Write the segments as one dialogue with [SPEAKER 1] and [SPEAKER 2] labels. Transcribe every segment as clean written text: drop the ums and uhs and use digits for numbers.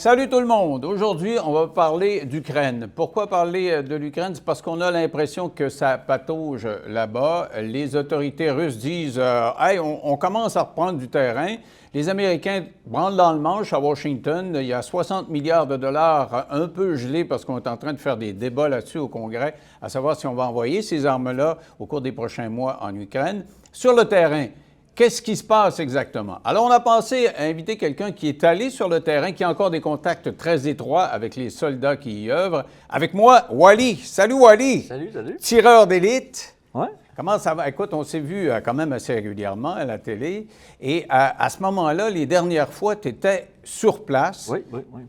[SPEAKER 1] Salut tout le monde! Aujourd'hui, on va parler d'Ukraine. Pourquoi parler de l'Ukraine? C'est parce qu'on a l'impression que ça patauge là-bas. Les autorités russes disent Hey, on commence à reprendre du terrain. Les Américains branlent dans le manche à Washington. Il y a 60 milliards de dollars un peu gelés parce qu'on est en train de faire des débats là-dessus au Congrès, à savoir si on va envoyer ces armes-là au cours des prochains mois en Ukraine. Sur le terrain, qu'est-ce qui se passe exactement? Alors, on a pensé à inviter quelqu'un qui est allé sur le terrain, qui a encore des contacts très étroits avec les soldats qui y œuvrent. Avec moi, Wally. Salut, Wally.
[SPEAKER 2] Salut, salut.
[SPEAKER 1] Tireur d'élite.
[SPEAKER 2] Ouais.
[SPEAKER 1] Comment ça va? Écoute, on s'est vu quand même assez régulièrement à la télé. Et à ce moment-là, les dernières fois, tu étais sur place.
[SPEAKER 2] Oui.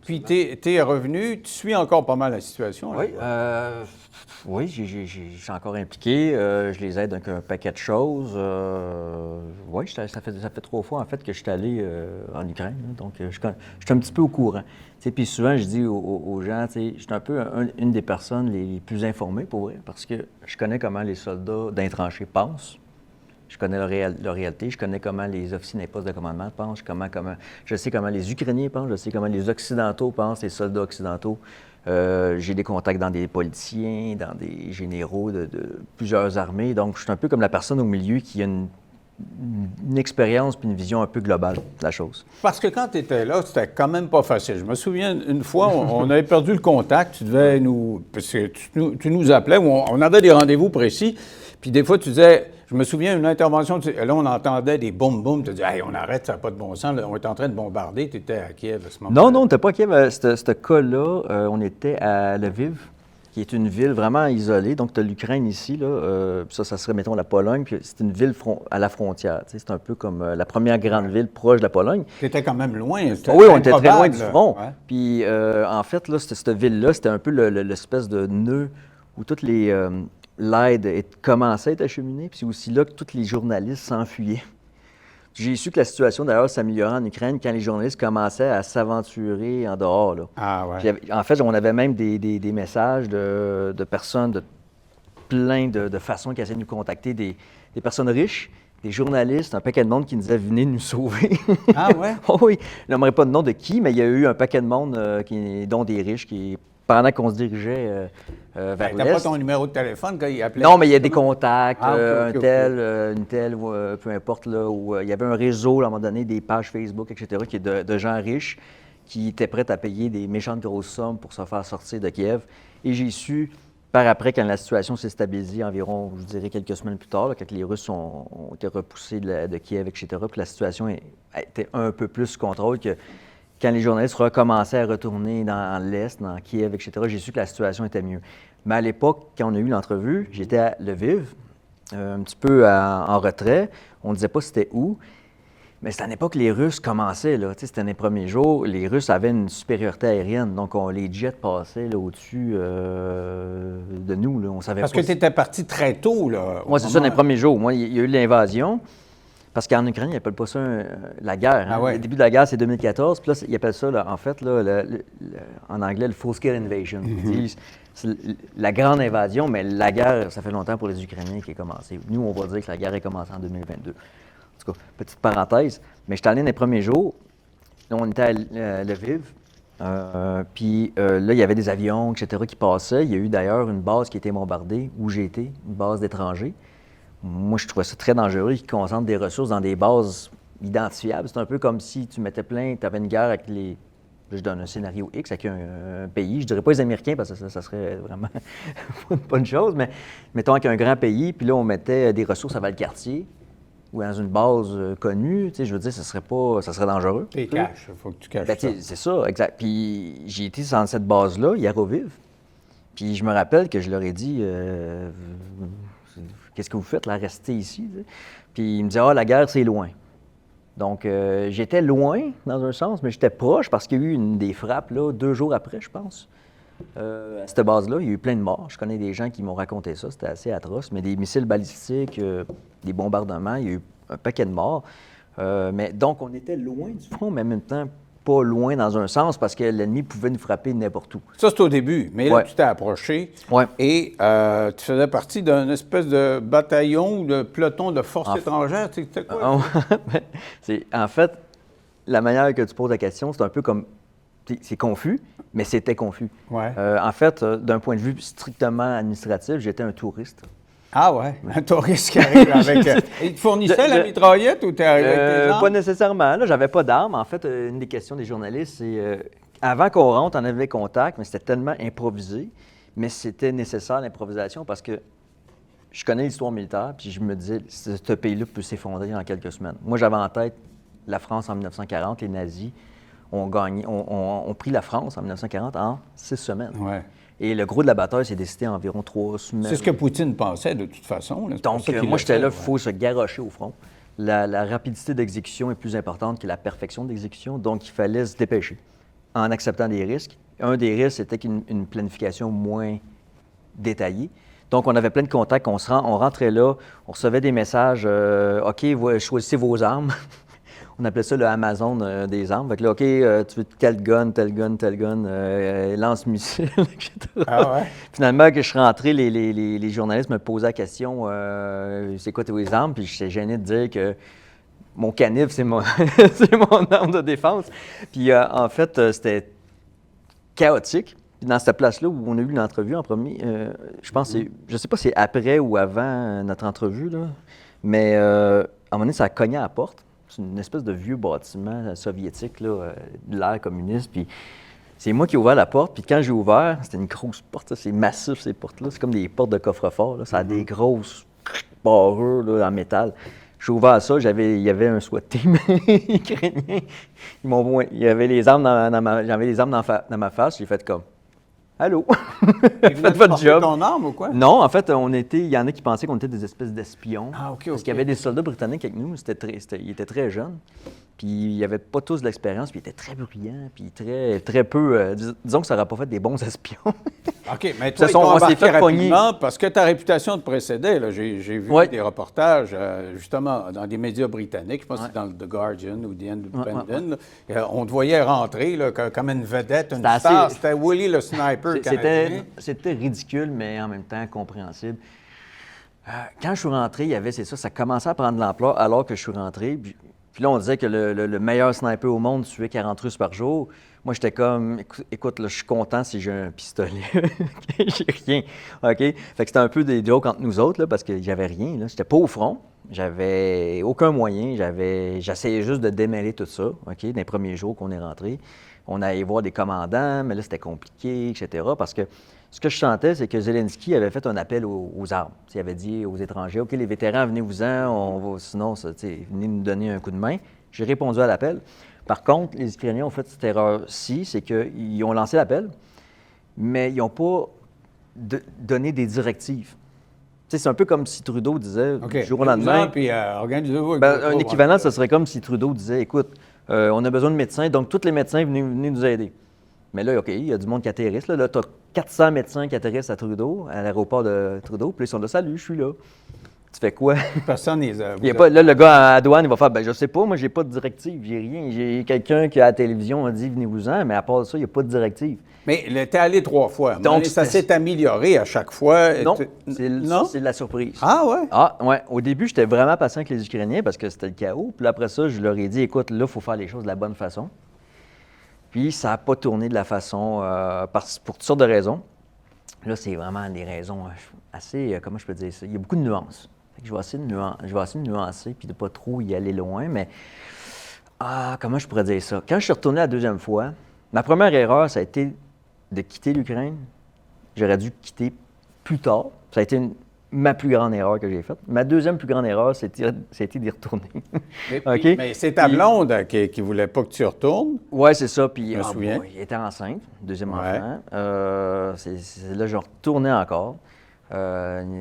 [SPEAKER 1] Puis tu es revenu. Tu suis encore pas mal la situation.
[SPEAKER 2] Oui, oui, je suis encore impliqué. Je les aide avec un paquet de choses. Oui, ça fait 3 fois, en fait, que je suis allé en Ukraine. Là, donc, je suis un petit peu au courant. Puis souvent, je dis aux gens, je suis un peu une des personnes les plus informées, pour vrai, parce que je connais comment les soldats d'un tranché pensent. Je connais leur réalité, je connais comment les officiers des postes de commandement pensent, je sais comment les Ukrainiens pensent, je sais comment les Occidentaux pensent, les soldats occidentaux. J'ai des contacts dans des politiciens, dans des généraux de plusieurs armées. Donc, je suis un peu comme la personne au milieu qui a une expérience puis une vision un peu globale de la chose.
[SPEAKER 1] Parce que quand tu étais là, c'était quand même pas facile. Je me souviens, une fois, on avait perdu le contact. Tu devais nous... Parce que tu nous appelais, on avait des rendez-vous précis. Puis des fois, tu disais... Je me souviens d'une intervention, là, on entendait des boum-boum. Tu dis, hey, on arrête, ça n'a pas de bon sens. Là, on est en train de bombarder. Tu étais à Kiev à ce moment-là.
[SPEAKER 2] Non, on n'était pas à Kiev. Ce cas-là, on était à Lviv, qui est une ville vraiment isolée. Donc, tu as l'Ukraine ici, là. Ça serait, mettons, la Pologne. Puis c'est une ville à la frontière. C'est un peu comme la première grande ville proche de la Pologne.
[SPEAKER 1] Tu étais quand même loin.
[SPEAKER 2] Oui, on était très loin du front. Ouais. Puis, en fait, là, cette ville-là, c'était un peu l'espèce de nœud où toutes l'aide commençait à être acheminée, puis c'est aussi là que tous les journalistes s'enfuyaient. J'ai su que la situation, d'ailleurs, s'améliorait en Ukraine quand les journalistes commençaient à s'aventurer en dehors. Là.
[SPEAKER 1] Ah ouais.
[SPEAKER 2] En fait, on avait même des messages de personnes de plein de façons qui essayaient de nous contacter, des personnes riches, des journalistes, un paquet de monde qui nous disait « Venez nous sauver ».
[SPEAKER 1] Ah ouais?
[SPEAKER 2] Oh oui, je n'aimerais pas de nom de qui, mais il y a eu un paquet de monde, dont des riches, qui pendant qu'on se dirigeait vers l'Est.
[SPEAKER 1] T'as pas ton numéro de téléphone quand il appelait?
[SPEAKER 2] Non, mais il y a des contacts,
[SPEAKER 1] une
[SPEAKER 2] telle, peu importe, là, où il y avait un réseau, à un moment donné, des pages Facebook, etc., qui est de gens riches qui étaient prêts à payer des méchantes grosses sommes pour se faire sortir de Kiev. Et j'ai su, par après, quand la situation s'est stabilisée, environ, je dirais, quelques semaines plus tard, là, quand les Russes ont été repoussés de Kiev, etc., puis la situation était un peu plus sous contrôle que... Quand les journalistes recommençaient à retourner dans l'Est, dans Kiev, etc., j'ai su que la situation était mieux. Mais à l'époque, quand on a eu l'entrevue, j'étais à Lviv, un petit peu en retrait. On ne disait pas c'était où. Mais c'était à l'époque que les Russes commençaient. C'était les premiers jours. Les Russes avaient une supériorité aérienne. Donc, les jets passaient là, au-dessus de nous. Là. On savait
[SPEAKER 1] Parce
[SPEAKER 2] pas
[SPEAKER 1] que tu étais parti très tôt. Là.
[SPEAKER 2] Moi, c'est ça, dans les premiers jours. Moi, il y a eu l'invasion. Parce qu'en Ukraine, ils n'appellent pas ça la guerre. Hein?
[SPEAKER 1] Ah ouais.
[SPEAKER 2] Le début de la guerre, c'est 2014. Puis là, ils appellent ça, là, en fait, là, en anglais, le full-scale invasion. Ils disent c'est la grande invasion, mais la guerre, ça fait longtemps pour les Ukrainiens qui a commencé. Nous, on va dire que la guerre a commencé en 2022. En tout cas, petite parenthèse. Mais j'étais allé dans les premiers jours. Là, on était à Lviv. Puis là, il y avait des avions, etc., qui passaient. Il y a eu d'ailleurs une base qui a été bombardée, où j'ai été, une base d'étrangers. Moi, je trouvais ça très dangereux qu'ils concentrent des ressources dans des bases identifiables. C'est un peu comme si tu mettais plein, tu avais une guerre avec les... Je donne un scénario X avec un pays. Je dirais pas les Américains parce que ça serait vraiment pas une bonne chose, mais mettons avec un grand pays, puis là, on mettait des ressources à Valcartier ou dans une base connue. Tu sais, je veux dire, ça serait dangereux.
[SPEAKER 1] T'es caches, il faut que tu caches
[SPEAKER 2] ça. C'est ça, exact. Puis j'ai été dans cette base-là, Yaroviv, puis je me rappelle que je leur ai dit... Qu'est-ce que vous faites, là, restez ici? T'sais. Puis il me disait, la guerre, c'est loin. Donc, j'étais loin, dans un sens, mais j'étais proche parce qu'il y a eu des frappes, là, 2 jours après, je pense. À cette base-là, il y a eu plein de morts. Je connais des gens qui m'ont raconté ça, c'était assez atroce. Mais des missiles balistiques, des bombardements, il y a eu un paquet de morts. Mais donc, on était loin du front, mais en même temps, pas loin dans un sens parce que l'ennemi pouvait nous frapper n'importe où.
[SPEAKER 1] Ça, c'est au début. Mais là, tu t'es approché et tu faisais partie d'un espèce de bataillon ou de peloton de forces étrangères. C'était quoi?
[SPEAKER 2] En fait, la manière que tu poses la question, c'est un peu comme c'est confus, mais c'était confus.
[SPEAKER 1] Ouais.
[SPEAKER 2] En fait, d'un point de vue strictement administratif, j'étais un touriste.
[SPEAKER 1] Ah ouais, un touriste qui arrive avec... il te fournissait la mitraillette ou t'es arrivé avec tes armes?
[SPEAKER 2] Pas nécessairement. Là, j'avais pas d'armes. En fait, une des questions des journalistes, c'est avant qu'on rentre, on avait contact, mais c'était tellement improvisé. Mais c'était nécessaire l'improvisation parce que je connais l'histoire militaire, puis je me disais, ce pays-là peut s'effondrer en quelques semaines. Moi, j'avais en tête la France en 1940, les nazis ont pris la France en 1940 en 6 semaines.
[SPEAKER 1] Ouais.
[SPEAKER 2] Et le gros de la bataille s'est décidé en environ 3 semaines.
[SPEAKER 1] C'est ce que Poutine pensait, de toute façon. Là.
[SPEAKER 2] Donc, moi, j'étais là, il faut se garrocher au front. La rapidité d'exécution est plus importante que la perfection d'exécution, donc il fallait se dépêcher en acceptant des risques. Un des risques, c'était une planification moins détaillée. Donc, on avait plein de contacts, on rentrait là, on recevait des messages, OK, choisissez vos armes. On appelait ça le Amazon des armes. Fait que là, OK, tu veux tel gun, lance-missile, etc.
[SPEAKER 1] Ah ouais?
[SPEAKER 2] Finalement, que je suis rentré, les journalistes me posaient la question c'est quoi tes armes? Puis j'étais gêné de dire que mon canif, c'est mon arme de défense. Puis en fait, c'était chaotique. Puis dans cette place-là où on a eu l'entrevue en premier, je pense, je sais pas si c'est après ou avant notre entrevue, là, mais à un moment donné, ça a cogné à la porte. C'est une espèce de vieux bâtiment soviétique, là, de l'ère communiste. Puis c'est moi qui ai ouvert la porte. Puis quand j'ai ouvert, c'était une grosse porte. C'est massif, ces portes-là. C'est comme des portes de coffre-fort. Là. Ça a des grosses barrures là, en métal. J'ai ouvert ça. Il y avait un SWAT team ukrainien. Il y avait les armes j'avais les armes dans ma face. J'ai fait comme allô?
[SPEAKER 1] Faites votre job. Ton arme ou quoi?
[SPEAKER 2] Non, en fait, il y en a qui pensaient qu'on était des espèces d'espions.
[SPEAKER 1] Ah, OK.
[SPEAKER 2] Parce qu'il y avait des soldats britanniques avec nous, ils étaient très jeunes. Puis ils n'avaient pas tous de l'expérience, puis ils étaient très bruyants, puis très peu... disons que ça n'aurait pas fait des bons espions.
[SPEAKER 1] OK, mais toi, on s'est fait rapidement parce que ta réputation te précédait. Là. J'ai vu des reportages, justement, dans des médias britanniques, je pense que c'est dans The Guardian ou The Independent. On te voyait rentrer là, comme une vedette, une star. C'était Willie le sniper canadien.
[SPEAKER 2] C'était ridicule, mais en même temps compréhensible. Quand je suis rentré, il y avait, ça commençait à prendre de l'ampleur alors que je suis rentré. Puis là, on disait que le meilleur sniper au monde tuait 40 Russes par jour. Moi, j'étais comme, écoute, là, je suis content si j'ai un pistolet. J'ai rien. OK? Fait que c'était un peu des jokes entre nous autres, là, parce que j'avais rien. Là. J'étais pas au front. J'avais aucun moyen. J'essayais juste de démêler tout ça, OK? Dans les premiers jours qu'on est rentré. On allait voir des commandants, mais là, c'était compliqué, etc. Parce que ce que je sentais, c'est que Zelensky avait fait un appel aux armes. Il avait dit aux étrangers, OK, les vétérans, venez-vous-en, sinon, venez nous donner un coup de main. J'ai répondu à l'appel. Par contre, les Ukrainiens ont fait cette erreur-ci, c'est qu'ils ont lancé l'appel, mais ils n'ont pas donné des directives. C'est un peu comme si Trudeau disait, du jour au lendemain...
[SPEAKER 1] Puis, organisez-vous.
[SPEAKER 2] Un équivalent, ce serait comme si Trudeau disait, écoute, on a besoin de médecins, donc tous les médecins, venez nous aider. Mais là, OK, il y a du monde qui atterrisse. Là tu as 400 médecins qui atterrissent à Trudeau, à l'aéroport de Trudeau, puis ils sont là, salut, je suis là. Tu fais quoi?
[SPEAKER 1] Personne n'est
[SPEAKER 2] là, le gars à la douane, il va faire, je sais pas, moi, j'ai pas de directive, j'ai rien. J'ai quelqu'un qui à la télévision a dit, venez-vous-en, mais à part ça, il n'y a pas de directive.
[SPEAKER 1] Mais t'es allé 3 fois. Donc, ça s'est amélioré à chaque fois.
[SPEAKER 2] Non, c'est de la surprise.
[SPEAKER 1] Ah ouais?
[SPEAKER 2] Ah ouais. Au début, j'étais vraiment patient avec les Ukrainiens parce que c'était le chaos. Puis après ça, je leur ai dit, écoute, là, il faut faire les choses de la bonne façon. Puis ça n'a pas tourné de la façon, pour toutes sortes de raisons. Là, c'est vraiment des raisons assez, comment je peux dire ça? Il y a beaucoup de nuances. Fait que je vais essayer de nuancer puis de ne pas trop y aller loin, mais comment je pourrais dire ça? Quand je suis retourné la deuxième fois, ma première erreur, ça a été de quitter l'Ukraine. J'aurais dû quitter plus tard. Ça a été ma plus grande erreur que j'ai faite. Ma deuxième plus grande erreur, c'était d'y retourner.
[SPEAKER 1] Okay? Mais c'est ta blonde qui ne voulait pas que tu retournes?
[SPEAKER 2] Oui, c'est ça. Puis
[SPEAKER 1] je me souviens.
[SPEAKER 2] Il était enceinte, deuxième enfant. Là, je retournais encore.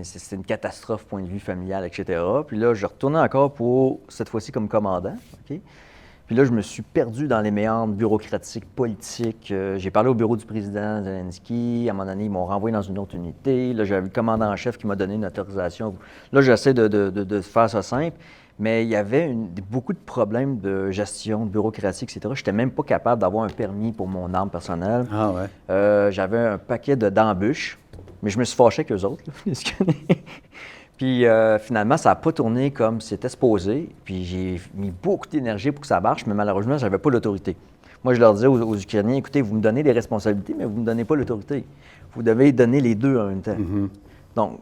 [SPEAKER 2] C'était une catastrophe, point de vue familial, etc. Puis là, je retournais encore pour, cette fois-ci, comme commandant. OK? Puis là, je me suis perdu dans les méandres bureaucratiques, politiques. J'ai parlé au bureau du président Zelensky. À un moment donné, ils m'ont renvoyé dans une autre unité. Là, j'avais le commandant en chef qui m'a donné une autorisation. Là, j'essaie de faire ça simple. Mais il y avait beaucoup de problèmes de gestion, de bureaucratie, etc. Je n'étais même pas capable d'avoir un permis pour mon arme personnelle.
[SPEAKER 1] Ah ouais.
[SPEAKER 2] J'avais un paquet d'embûches. Mais je me suis fâché avec eux autres. Puis finalement, ça n'a pas tourné comme c'était supposé. Puis j'ai mis beaucoup d'énergie pour que ça marche, mais malheureusement, je n'avais pas l'autorité. Moi, je leur disais aux Ukrainiens, écoutez, vous me donnez des responsabilités, mais vous ne me donnez pas l'autorité. Vous devez donner les deux en même temps. Donc,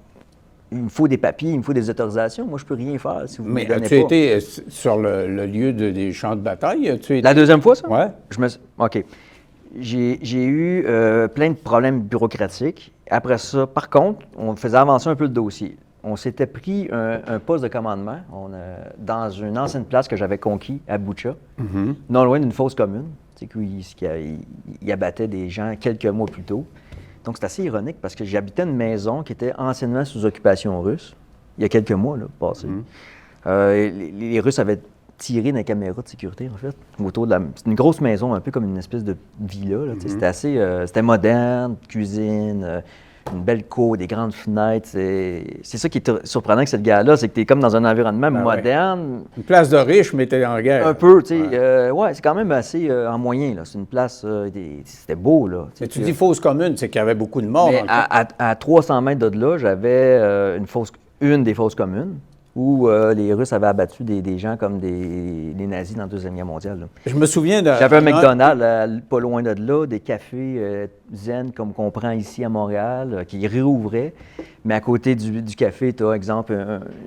[SPEAKER 2] il me faut des papiers, il me faut des autorisations. Moi, je ne peux rien faire si vous ne me donnez pas.
[SPEAKER 1] Mais as-tu été sur le lieu des champs de bataille?
[SPEAKER 2] La deuxième fois, ça?
[SPEAKER 1] Oui.
[SPEAKER 2] OK. J'ai eu plein de problèmes bureaucratiques. Après ça, par contre, on faisait avancer un peu le dossier. On s'était pris un poste de commandement dans une ancienne place que j'avais conquis à Boucha, non loin d'une fosse commune, qui abattait des gens quelques mois plus tôt. Donc, c'est assez ironique parce que j'habitais une maison qui était anciennement sous occupation russe, il y a quelques mois, là, passés. Les Russes avaient tiré des caméras de sécurité, en fait, autour de c'est une grosse maison, un peu comme une espèce de villa, là. C'était assez... c'était moderne, cuisine... une belle cour, des grandes fenêtres. C'est ça qui est surprenant que cette gars-là, c'est que tu es comme dans un environnement moderne.
[SPEAKER 1] Ouais. Une place de riche, mais tu es en guerre.
[SPEAKER 2] Un peu, tu sais. C'est quand même assez en moyen, là. C'est une place, c'était beau, là.
[SPEAKER 1] Mais tu dis fosse commune, c'est qu'il y avait beaucoup de morts.
[SPEAKER 2] Mais à 300 mètres de là, j'avais une des fosses communes où les Russes avaient abattu des gens comme les nazis dans la Deuxième Guerre mondiale. Là.
[SPEAKER 1] Je me souviens de...
[SPEAKER 2] J'avais un McDonald's pas loin de là, des cafés zen comme qu'on prend ici à Montréal, qui réouvraient. Mais à côté du café, tu as, exemple,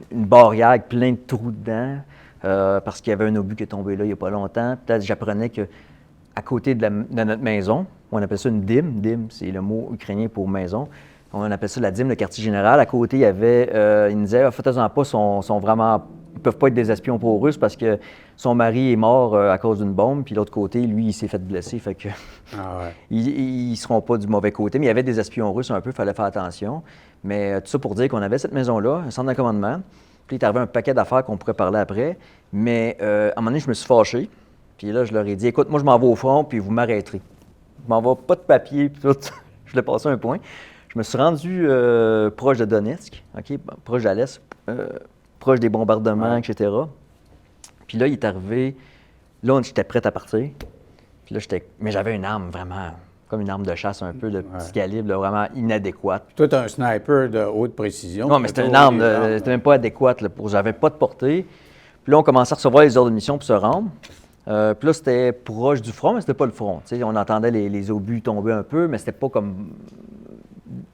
[SPEAKER 2] une barrière avec plein de trous dedans, parce qu'il y avait un obus qui est tombé là il n'y a pas longtemps. Peut-être j'apprenais qu'à côté de notre maison, on appelle ça une dîme. Dîme, c'est le mot ukrainien pour maison. On appelle ça la dîme, le quartier général. À côté, il y avait, il nous disait, faites-en pas, sont vraiment, ils peuvent pas être des espions pro-russes parce que son mari est mort à cause d'une bombe, puis l'autre côté, lui, il s'est fait blesser, fait que ils seront pas du mauvais côté. Mais il y avait des espions russes un peu, il fallait faire attention. Mais tout ça pour dire qu'on avait cette maison-là, un centre de commandement, puis il est arrivé un paquet d'affaires qu'on pourrait parler après. Mais à un moment donné, je me suis fâché, puis là, je leur ai dit, écoute, moi, je m'en vais au front, puis vous m'arrêterez. Je m'en vais, pas de papier, puis tout. Je voulais passer un point. Je me suis rendu proche de Donetsk, proche de l'Est, proche des bombardements, etc. Puis là, il est arrivé, là, j'étais prêt à partir. Puis là, mais j'avais une arme vraiment, comme une arme de chasse un peu de petit calibre, là, vraiment inadéquate.
[SPEAKER 1] Toi, tu es un sniper de haute précision.
[SPEAKER 2] Non, mais c'était une arme, c'était même pas adéquate, j'avais pas de portée. Puis là, on commençait à recevoir les ordres de mission pour se rendre. Puis là, c'était proche du front, mais c'était pas le front. T'sais, on entendait les obus tomber un peu, mais c'était pas comme...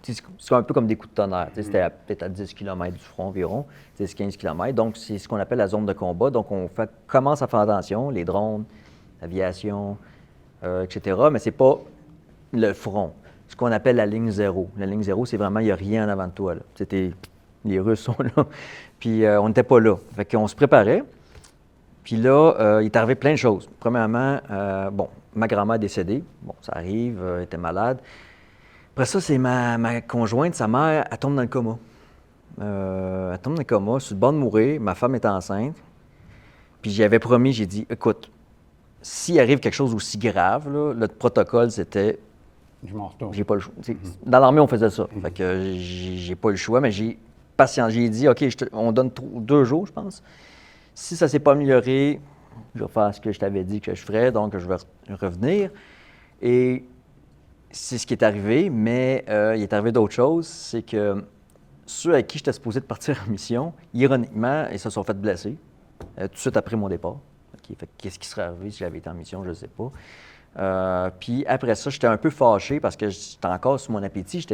[SPEAKER 2] C'est un peu comme des coups de tonnerre. C'était peut-être à 10 km du front environ, 10-15 km. Donc, c'est ce qu'on appelle la zone de combat. Donc, on commence à faire attention, les drones, l'aviation, etc. Mais c'est pas le front. Ce qu'on appelle la ligne zéro. La ligne zéro, c'est vraiment, il n'y a rien en avant de toi. Là. Les Russes sont là. Puis, on n'était pas là. Fait qu'on se préparait. Puis là, il est arrivé plein de choses. Premièrement, ma grand-mère est décédée. Bon, ça arrive, elle était malade. Après ça, c'est ma conjointe, sa mère, elle tombe dans le coma. Elle tombe dans le coma, sur le bord de mourir, ma femme est enceinte. Puis j'avais promis, j'ai dit, écoute, s'il arrive quelque chose aussi grave, là, le protocole, c'était...
[SPEAKER 1] Je m'en retourne.
[SPEAKER 2] J'ai pas le choix. Dans l'armée, on faisait ça. Fait que j'ai pas le choix, mais j'ai patience. J'ai dit, OK, on donne 2 jours, je pense. Si ça ne s'est pas amélioré, je vais faire ce que je t'avais dit que je ferais, donc je vais revenir. Et c'est ce qui est arrivé, mais il est arrivé d'autres choses. C'est que ceux avec qui j'étais supposé de partir en mission, ironiquement, ils se sont fait blesser tout de suite après mon départ. Fait qu'est-ce qui serait arrivé si j'avais été en mission, je ne sais pas. Puis après ça, j'étais un peu fâché parce que j'étais encore sous mon appétit.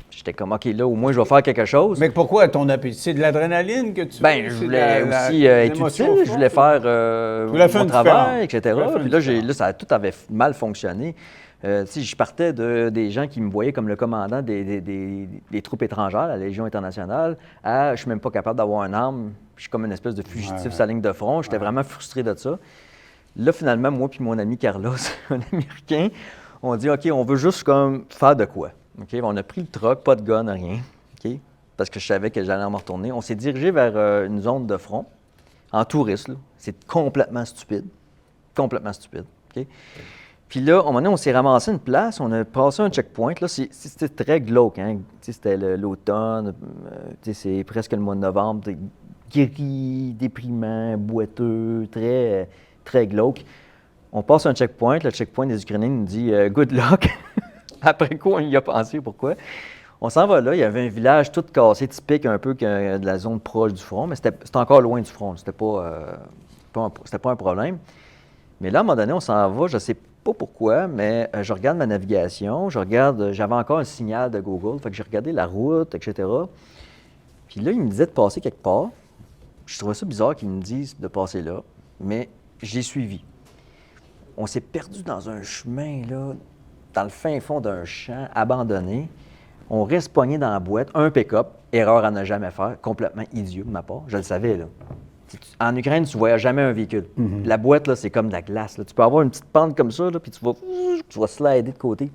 [SPEAKER 2] J'étais comme, OK, là, au moins, je vais faire quelque chose.
[SPEAKER 1] Mais pourquoi ton appétit? C'est de l'adrénaline que tu...
[SPEAKER 2] Bien, je voulais aussi être utile. Je voulais faire mon travail, etc. Puis là, ça tout avait mal fonctionné. Je partais des gens qui me voyaient comme le commandant des troupes étrangères, la Légion internationale, à je suis même pas capable d'avoir une arme. Je suis comme une espèce de fugitif sur la ligne de front. J'étais vraiment frustré de ça. Là, finalement, moi puis mon ami Carlos, un Américain, on dit, OK, on veut juste comme faire de quoi? Okay? On a pris le truck, pas de gun, rien, okay? Parce que je savais que j'allais me retourner. On s'est dirigé vers une zone de front, en touriste. Là. C'est complètement stupide. Complètement stupide. Okay? Puis là, à un moment donné, on s'est ramassé une place, on a passé un checkpoint. Là, c'était très glauque. Hein? C'était l'automne, c'est presque le mois de novembre. Gris, déprimant, boiteux, très, très glauque. On passe un checkpoint. Le checkpoint des Ukrainiens nous dit « good luck ». Après quoi, on y a pensé, pourquoi? On s'en va là, il y avait un village tout cassé, typique un peu de la zone proche du front, mais c'était encore loin du front, c'était pas un problème. Mais là, à un moment donné, on s'en va, je ne sais pas pourquoi, mais je regarde ma navigation, j'avais encore un signal de Google, fait que j'ai regardé la route, etc. Puis là, il me disait de passer quelque part. Je trouvais ça bizarre qu'ils me disent de passer là, mais j'ai suivi. On s'est perdu dans un chemin, là, dans le fin fond d'un champ abandonné. On reste pogné dans la boîte, un pick-up, erreur à ne jamais faire, complètement idiot de ma part, je le savais, là. En Ukraine, tu ne voyais jamais un véhicule. La boîte, là, c'est comme de la glace, là. Tu peux avoir une petite pente comme ça, là, puis tu vas slider de côté,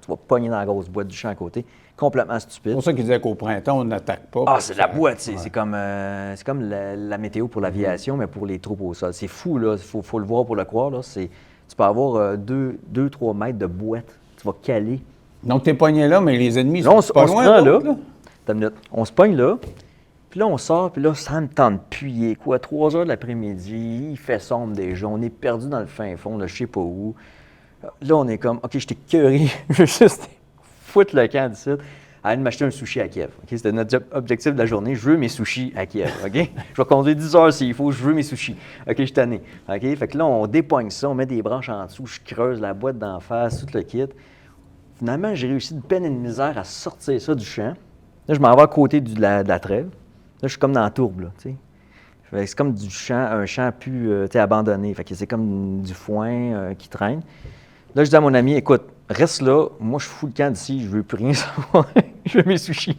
[SPEAKER 2] tu vas pogner dans la grosse boîte du champ à côté. Complètement stupide.
[SPEAKER 1] C'est pour ça qu'ils disaient qu'au printemps, on n'attaque pas.
[SPEAKER 2] Ah, c'est la boîte, c'est comme la météo pour l'aviation, mais pour les troupes au sol. C'est fou, là, il faut le voir pour le croire, là. Tu peux avoir 2-3 mètres de boîte, tu vas caler.
[SPEAKER 1] Donc, t'es pogné là, mais les ennemis
[SPEAKER 2] là,
[SPEAKER 1] sont pas loin.
[SPEAKER 2] On se pogne là, puis là, on sort, puis là, ça me tente de puyer, quoi. 3 heures de l'après-midi, il fait sombre déjà, on est perdu dans le fin fond, là, je sais pas où. Là, on est comme, OK, je t'ai curé, je veux juste foutre le camp d'ici, aller m'acheter un sushi à Kiev. Okay? C'était notre objectif de la journée, je veux mes sushis à Kiev, OK? Je vais conduire 10 heures s'il faut, je veux mes sushis. OK, je suis tanné. OK? Fait que là, on dépoigne ça, on met des branches en dessous, je creuse la boîte d'en face, tout le kit. Finalement, j'ai réussi de peine et de misère à sortir ça du champ. Là, je m'en vais à côté de la trêve. Là, je suis comme dans la tourbe, là, tu sais. C'est comme un champ plus abandonné. Fait que c'est comme du foin qui traîne. Là, je dis à mon ami, écoute, reste là, moi je fous le camp d'ici, je veux plus rien savoir, je veux mes sushis.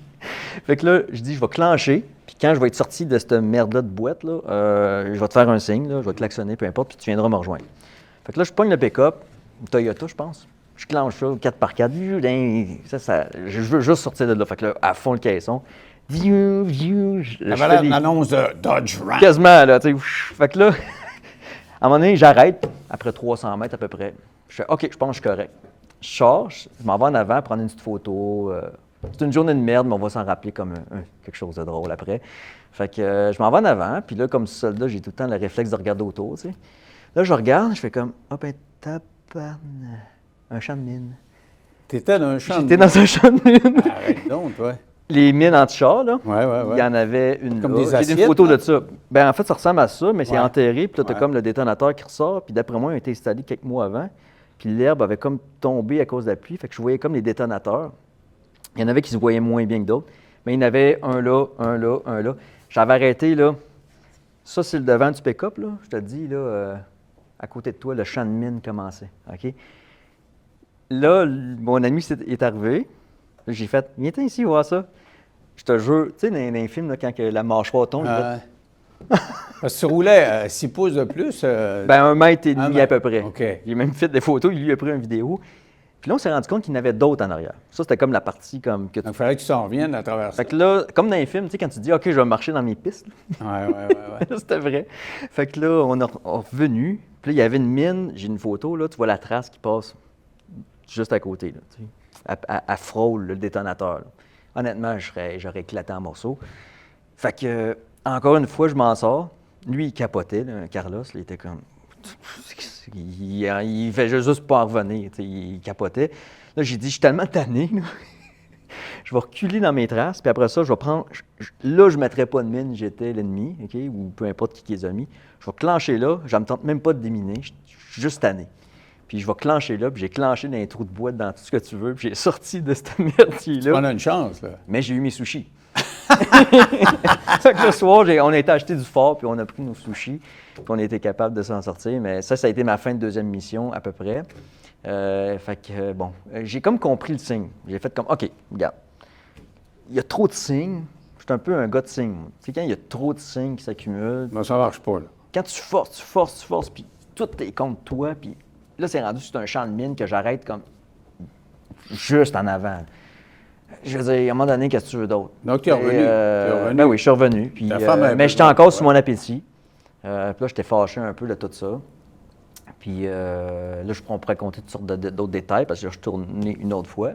[SPEAKER 2] Fait que là, je dis, je vais clencher, puis quand je vais être sorti de cette merde-là de boîte, là, je vais te faire un signe, là, je vais te klaxonner, peu importe, puis tu viendras me rejoindre. Fait que là, je pogne le pick-up, une Toyota, je pense. Je clenche ça, 4x4, je veux juste sortir de là. Fait que là, à fond le caisson.
[SPEAKER 1] Ça avait l'annonce de Dodge Ram.
[SPEAKER 2] Quasiment, là, tu sais. Fait que là, à un moment donné, j'arrête, après 300 mètres à peu près. Je fais, OK, je pense que je suis correct. Je charge, je m'en vais en avant, prendre une petite photo. C'est une journée de merde, mais on va s'en rappeler comme quelque chose de drôle après. Fait que je m'en vais en avant, puis là, comme soldat, j'ai tout le temps le réflexe de regarder autour, tu sais. Là, je regarde, je fais comme, oh ben, tabarnak. Un champ de mine.
[SPEAKER 1] T'étais dans un champ de mine?
[SPEAKER 2] J'étais dans un champ de mine.
[SPEAKER 1] Arrête donc, toi.
[SPEAKER 2] Les mines anti-chars, là.
[SPEAKER 1] Ouais.
[SPEAKER 2] Il y en avait une
[SPEAKER 1] comme
[SPEAKER 2] là.
[SPEAKER 1] des assiettes,
[SPEAKER 2] j'ai une photo
[SPEAKER 1] là?
[SPEAKER 2] de ça. Ben en fait, ça ressemble à ça, mais c'est
[SPEAKER 1] Ouais.
[SPEAKER 2] enterré. Puis là, tu as
[SPEAKER 1] Ouais.
[SPEAKER 2] comme le détonateur qui ressort. Puis d'après moi, il a été installé quelques mois avant. Puis l'herbe avait comme tombé à cause de la pluie. Fait que je voyais comme les détonateurs. Il y en avait qui se voyaient moins bien que d'autres. Mais il y en avait un là, un là, un là. J'avais arrêté, là. Ça, c'est le devant du pick-up, là. Je te dis, là, à côté de toi, le champ de mine commençait. OK? Là, mon ami est arrivé. Là, j'ai fait, viens ici voir ça. Je te jure, tu sais, dans les films, là, quand que la mâchoire tombe,
[SPEAKER 1] Parce que tu roulais 6 pouces de plus.
[SPEAKER 2] ben 1,5 mètre à peu près.
[SPEAKER 1] OK.
[SPEAKER 2] J'ai même fait des photos, il lui a pris une vidéo. Puis là, on s'est rendu compte qu'il y en avait d'autres en arrière. Ça, c'était comme la partie comme que
[SPEAKER 1] Donc, il fallait que tu s'en reviennes à travers ça.
[SPEAKER 2] Fait que là, comme dans les films, tu sais, quand tu dis, OK, je vais marcher dans mes pistes, là.
[SPEAKER 1] Ouais.
[SPEAKER 2] C'était vrai. Fait que là, on est revenu. Puis là, il y avait une mine, j'ai une photo, là, tu vois la trace qui passe juste à côté, là, tu sais. Elle frôle le détonateur, là. Honnêtement, j'aurais éclaté en morceaux. Fait que, encore une fois, je m'en sors. Lui, il capotait, là, Carlos, il était comme... Il fait juste pas en revenir, tu sais, il capotait. Là, j'ai dit, je suis tellement tanné, là. Je vais reculer dans mes traces, puis après ça, je vais prendre... Là, je ne mettrai pas de mine, j'étais l'ennemi, OK, ou peu importe qui les a mis. Je vais clencher là, je ne me tente même pas de déminer, je suis juste tanné. Puis je vais clencher là, puis j'ai clenché dans les trous de boîte, dans tout ce que tu veux, puis j'ai sorti de cette merdier-là.
[SPEAKER 1] On a une chance, là.
[SPEAKER 2] Mais j'ai eu mes sushis. Fait que le soir, on a été acheter du fort, puis on a pris nos sushis, puis on a été capable de s'en sortir. Mais ça a été ma fin de deuxième mission, à peu près. Fait que, bon, j'ai comme compris le signe. J'ai fait comme, OK, regarde, il y a trop de signes. Je suis un peu un gars de signes. Tu sais, quand il y a trop de signes qui s'accumulent,
[SPEAKER 1] Mais ça marche pas, là.
[SPEAKER 2] quand tu forces, puis tout est contre toi, puis là, c'est rendu sur un champ de mine que j'arrête comme juste en avant. Je veux dire, à un moment donné, qu'est-ce que tu veux d'autre?
[SPEAKER 1] Donc, tu es revenu.
[SPEAKER 2] Ben oui, je suis revenu. Puis,
[SPEAKER 1] Ta femme avait
[SPEAKER 2] mais j'étais
[SPEAKER 1] besoin
[SPEAKER 2] encore
[SPEAKER 1] de
[SPEAKER 2] sur
[SPEAKER 1] toi.
[SPEAKER 2] mon appétit. Puis là, j'étais fâché un peu de tout ça. Puis là, on pourrait compter toutes sortes d'autres détails parce que je suis retourné une autre fois.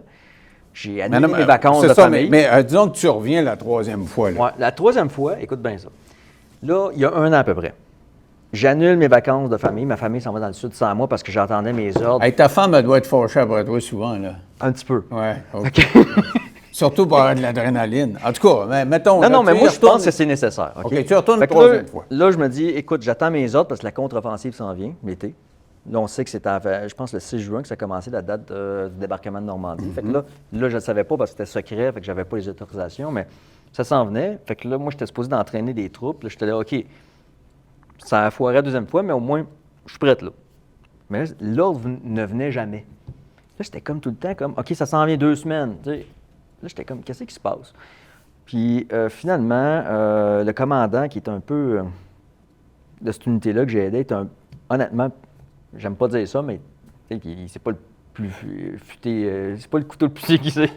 [SPEAKER 2] J'ai annulé mes vacances de famille.
[SPEAKER 1] Mais disons que tu reviens la troisième fois, là.
[SPEAKER 2] Ouais, la troisième fois, écoute bien ça. Là, il y a 1 an à peu près. J'annule mes vacances de famille. Ma famille s'en va dans le sud sans moi parce que j'entendais mes ordres.
[SPEAKER 1] Hey, ta femme, elle doit être fâchée après toi souvent, là.
[SPEAKER 2] Un petit peu.
[SPEAKER 1] Ouais, OK. Surtout pour avoir de l'adrénaline. En tout cas, mais mettons...
[SPEAKER 2] Non,
[SPEAKER 1] là,
[SPEAKER 2] mais
[SPEAKER 1] tu y
[SPEAKER 2] moi, je
[SPEAKER 1] retournes-
[SPEAKER 2] pense que c'est nécessaire. OK,
[SPEAKER 1] OK, tu retournes
[SPEAKER 2] Fait
[SPEAKER 1] une
[SPEAKER 2] que
[SPEAKER 1] troisième fois.
[SPEAKER 2] Là, je me dis, écoute, j'attends mes ordres parce que la contre-offensive s'en vient, l'été. Là, on sait que c'était, je pense, le 6 juin que ça a commencé la date du débarquement de Normandie. Fait que là, je ne le savais pas parce que c'était secret, fait que j'avais pas les autorisations, mais ça s'en venait. Fait que là, moi, j'étais supposé d'entraîner des troupes. Là, j'étais là, OK, ça a foiré la deuxième fois, mais au moins, je suis prête là. Mais là, l'ordre ne venait jamais. Là, j'étais comme tout le temps, comme, OK, ça s'en vient 2 semaines. Tu sais. Là, j'étais comme, qu'est-ce qui se passe? Puis finalement, le commandant qui est un peu de cette unité-là que j'ai aidé, honnêtement, j'aime pas dire ça, mais c'est pas le plus futé, c'est pas le couteau le plus aiguisé.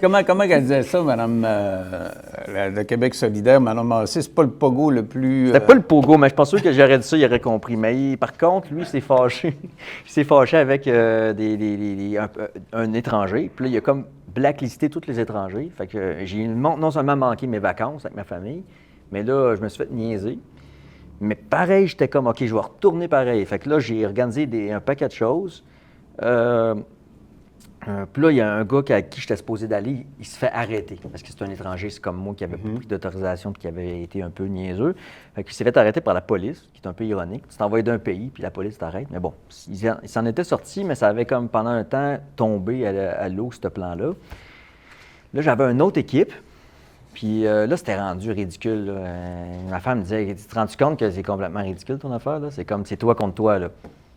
[SPEAKER 1] Comment elle disait ça, Mme de Québec solidaire, Mme Massé? C'est pas le pogo le plus...
[SPEAKER 2] C'était pas le pogo, mais je pense que j'aurais dit ça, il aurait compris. Mais par contre, lui, il s'est fâché. Il s'est fâché avec un étranger. Puis là, il a comme blacklisté tous les étrangers. Fait que j'ai non seulement manqué mes vacances avec ma famille, mais là, je me suis fait niaiser. Mais pareil, j'étais comme, OK, je vais retourner pareil. Fait que là, j'ai organisé un paquet de choses. Puis là, il y a un gars à qui j'étais supposé d'aller, il se fait arrêter. Parce que c'est un étranger, c'est comme moi qui avait pas pris d'autorisation et qui avait été un peu niaiseux. Fait qu'il s'est fait arrêter par la police, qui est un peu ironique. Tu t'envoies d'un pays, puis la police t'arrête. Mais bon, il s'en était sorti, mais ça avait comme pendant un temps tombé à l'eau, ce plan-là. Là, j'avais une autre équipe. Puis là, c'était rendu ridicule. Là. Ma femme me disait, tu te rends compte que c'est complètement ridicule ton affaire? Là? C'est comme, c'est toi contre toi. Là.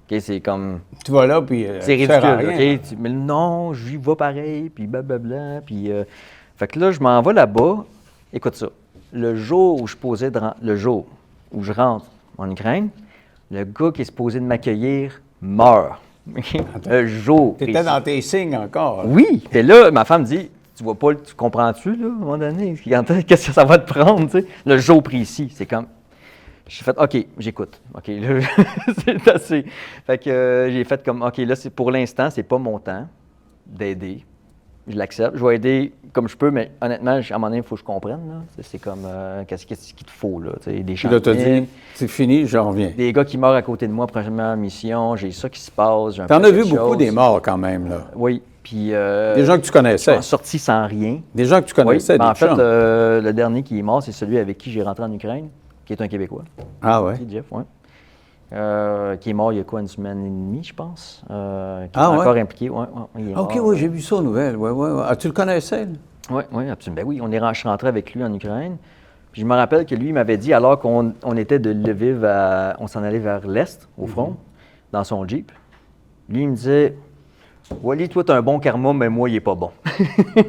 [SPEAKER 2] Okay, c'est comme...
[SPEAKER 1] Tu vas là, puis
[SPEAKER 2] c'est ridicule.
[SPEAKER 1] Rien,
[SPEAKER 2] mais non, j'y vais pareil, puis blablabla. Puis, fait que là, je m'en vais là-bas. Écoute ça. Le jour où je rentre en Ukraine, le gars qui est supposé de m'accueillir meurt. Le jour.
[SPEAKER 1] Tu étais dans tes signes encore. Là.
[SPEAKER 2] Oui. Et là, ma femme dit... Tu vois pas, tu comprends-tu, là, à un moment donné? Qu'est-ce que ça va te prendre, tu sais? Le jour précis, c'est comme... J'ai fait, OK, j'écoute. OK, là, c'est assez. Fait que j'ai fait comme, OK, là, pour l'instant, c'est pas mon temps d'aider. Je l'accepte. Je vais aider comme je peux, mais honnêtement, à un moment donné, il faut que je comprenne, là. C'est comme, qu'est-ce qu'il te faut, là? Tu sais, des
[SPEAKER 1] chantiers. Là, tu as dit, c'est fini, j'en reviens.
[SPEAKER 2] Des gars qui meurent à côté de moi, première mission, j'ai ça qui se passe.
[SPEAKER 1] Tu en as vu beaucoup des morts, quand même, là.
[SPEAKER 2] Oui. Puis,
[SPEAKER 1] des gens que tu connaissais.
[SPEAKER 2] Qui sont sortis sans rien.
[SPEAKER 1] Des gens que tu connaissais,
[SPEAKER 2] oui.
[SPEAKER 1] des
[SPEAKER 2] En fait, le dernier qui est mort, c'est celui avec qui j'ai rentré en Ukraine, qui est un Québécois.
[SPEAKER 1] Ah ouais?
[SPEAKER 2] Qui est Jeff, oui. Qui est mort il y a quoi, une semaine et demie, je pense. Qui est encore impliqué. Ouais, il est mort.
[SPEAKER 1] OK, oui, j'ai vu ça aux nouvelles. Ouais. Ah, tu le connaissais?
[SPEAKER 2] Oui, absolument. Ben oui, je suis rentré avec lui en Ukraine. Puis je me rappelle que lui, il m'avait dit, alors qu'on était de Lviv, on s'en allait vers l'Est, au front, dans son Jeep. Lui, il me disait... Wally, toi, tu as un bon karma, mais moi, il n'est pas bon.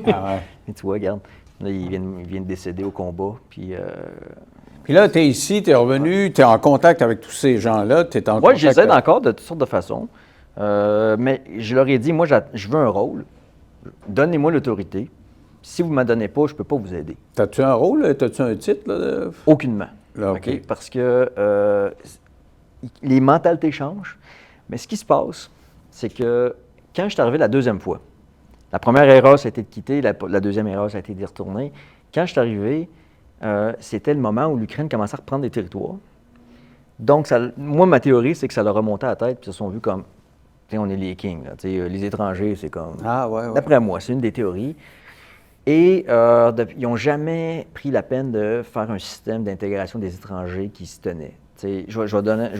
[SPEAKER 1] Ah ouais.
[SPEAKER 2] Et tu vois, regarde, là, il vient de décéder au combat. Puis
[SPEAKER 1] là, tu es ici, tu es revenu, tu es en contact avec tous ces gens-là.
[SPEAKER 2] Oui, je les aide encore de toutes sortes de façons. Mais je leur ai dit, moi, je veux un rôle. Donnez-moi l'autorité. Si vous ne me donnez pas, je ne peux pas vous aider.
[SPEAKER 1] As-tu un rôle? As-tu un titre? Là?
[SPEAKER 2] Aucunement.
[SPEAKER 1] Là, OK.
[SPEAKER 2] Parce que les mentalités changent. Mais ce qui se passe, c'est que quand je suis arrivé la deuxième fois, la première erreur, ça a été de quitter, la deuxième erreur, ça a été d'y retourner. Quand je suis arrivé, c'était le moment où l'Ukraine commençait à reprendre des territoires. Donc, moi, ma théorie, c'est que ça leur a monté à la tête, puis ils se sont vus comme, tu sais, on est les kings, là, les étrangers, c'est comme...
[SPEAKER 1] Ah, ouais.
[SPEAKER 2] D'après moi, c'est une des théories. Et ils n'ont jamais pris la peine de faire un système d'intégration des étrangers qui se tenait. Je vais donner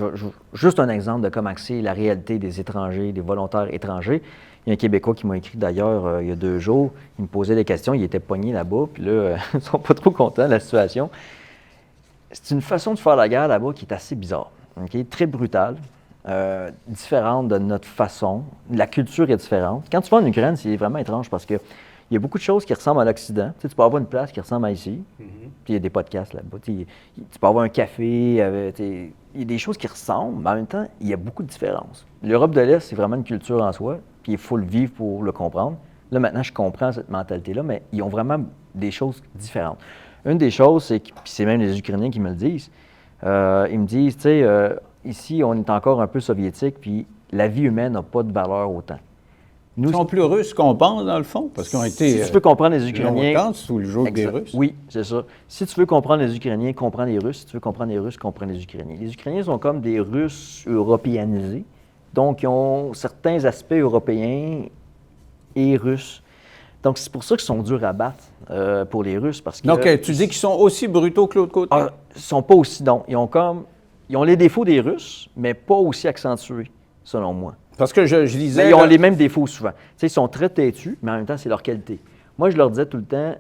[SPEAKER 2] juste un exemple de comment c'est la réalité des étrangers, des volontaires étrangers. Il y a un Québécois qui m'a écrit d'ailleurs il y a 2 jours. Il me posait des questions, il était pogné là-bas, puis là, ils ne sont pas trop contents de la situation. C'est une façon de faire la guerre là-bas qui est assez bizarre, très brutale, différente de notre façon. La culture est différente. Quand tu vas en Ukraine, c'est vraiment étrange parce que il y a beaucoup de choses qui ressemblent à l'Occident. Tu peux avoir une place qui ressemble à ici. Puis il y a des podcasts là-bas. Tu peux avoir un café. Il y a des choses qui ressemblent, mais en même temps, il y a beaucoup de différences. L'Europe de l'Est, c'est vraiment une culture en soi. Puis il faut le vivre pour le comprendre. Là, maintenant, je comprends cette mentalité-là, mais ils ont vraiment des choses différentes. Une des choses, c'est que, puis c'est même les Ukrainiens qui me le disent, ils me disent, tu sais, ici, on est encore un peu soviétique, puis la vie humaine n'a pas de valeur autant.
[SPEAKER 1] Ils sont plus russes qu'on pense, dans le fond, parce qu'ils ont été...
[SPEAKER 2] Si tu veux comprendre les Ukrainiens...
[SPEAKER 1] longtemps sous le joug des Russes.
[SPEAKER 2] Oui, c'est ça. Si tu veux comprendre les Ukrainiens, comprends les Russes. Si tu veux comprendre les Russes, comprends les Ukrainiens. Les Ukrainiens sont comme des Russes européanisés, donc ils ont certains aspects européens et russes. Donc c'est pour ça qu'ils sont durs à battre pour les Russes, parce que...
[SPEAKER 1] Donc tu dis qu'ils sont aussi brutaux que l'autre côté?
[SPEAKER 2] Ils ne sont pas aussi... Donc, ils ont comme... ils ont les défauts des Russes, mais pas aussi accentués, selon moi.
[SPEAKER 1] Parce que je lisais...
[SPEAKER 2] Mais ils ont les mêmes défauts souvent. Tu sais, ils sont très têtus, mais en même temps, c'est leur qualité. Moi, je leur disais tout le temps,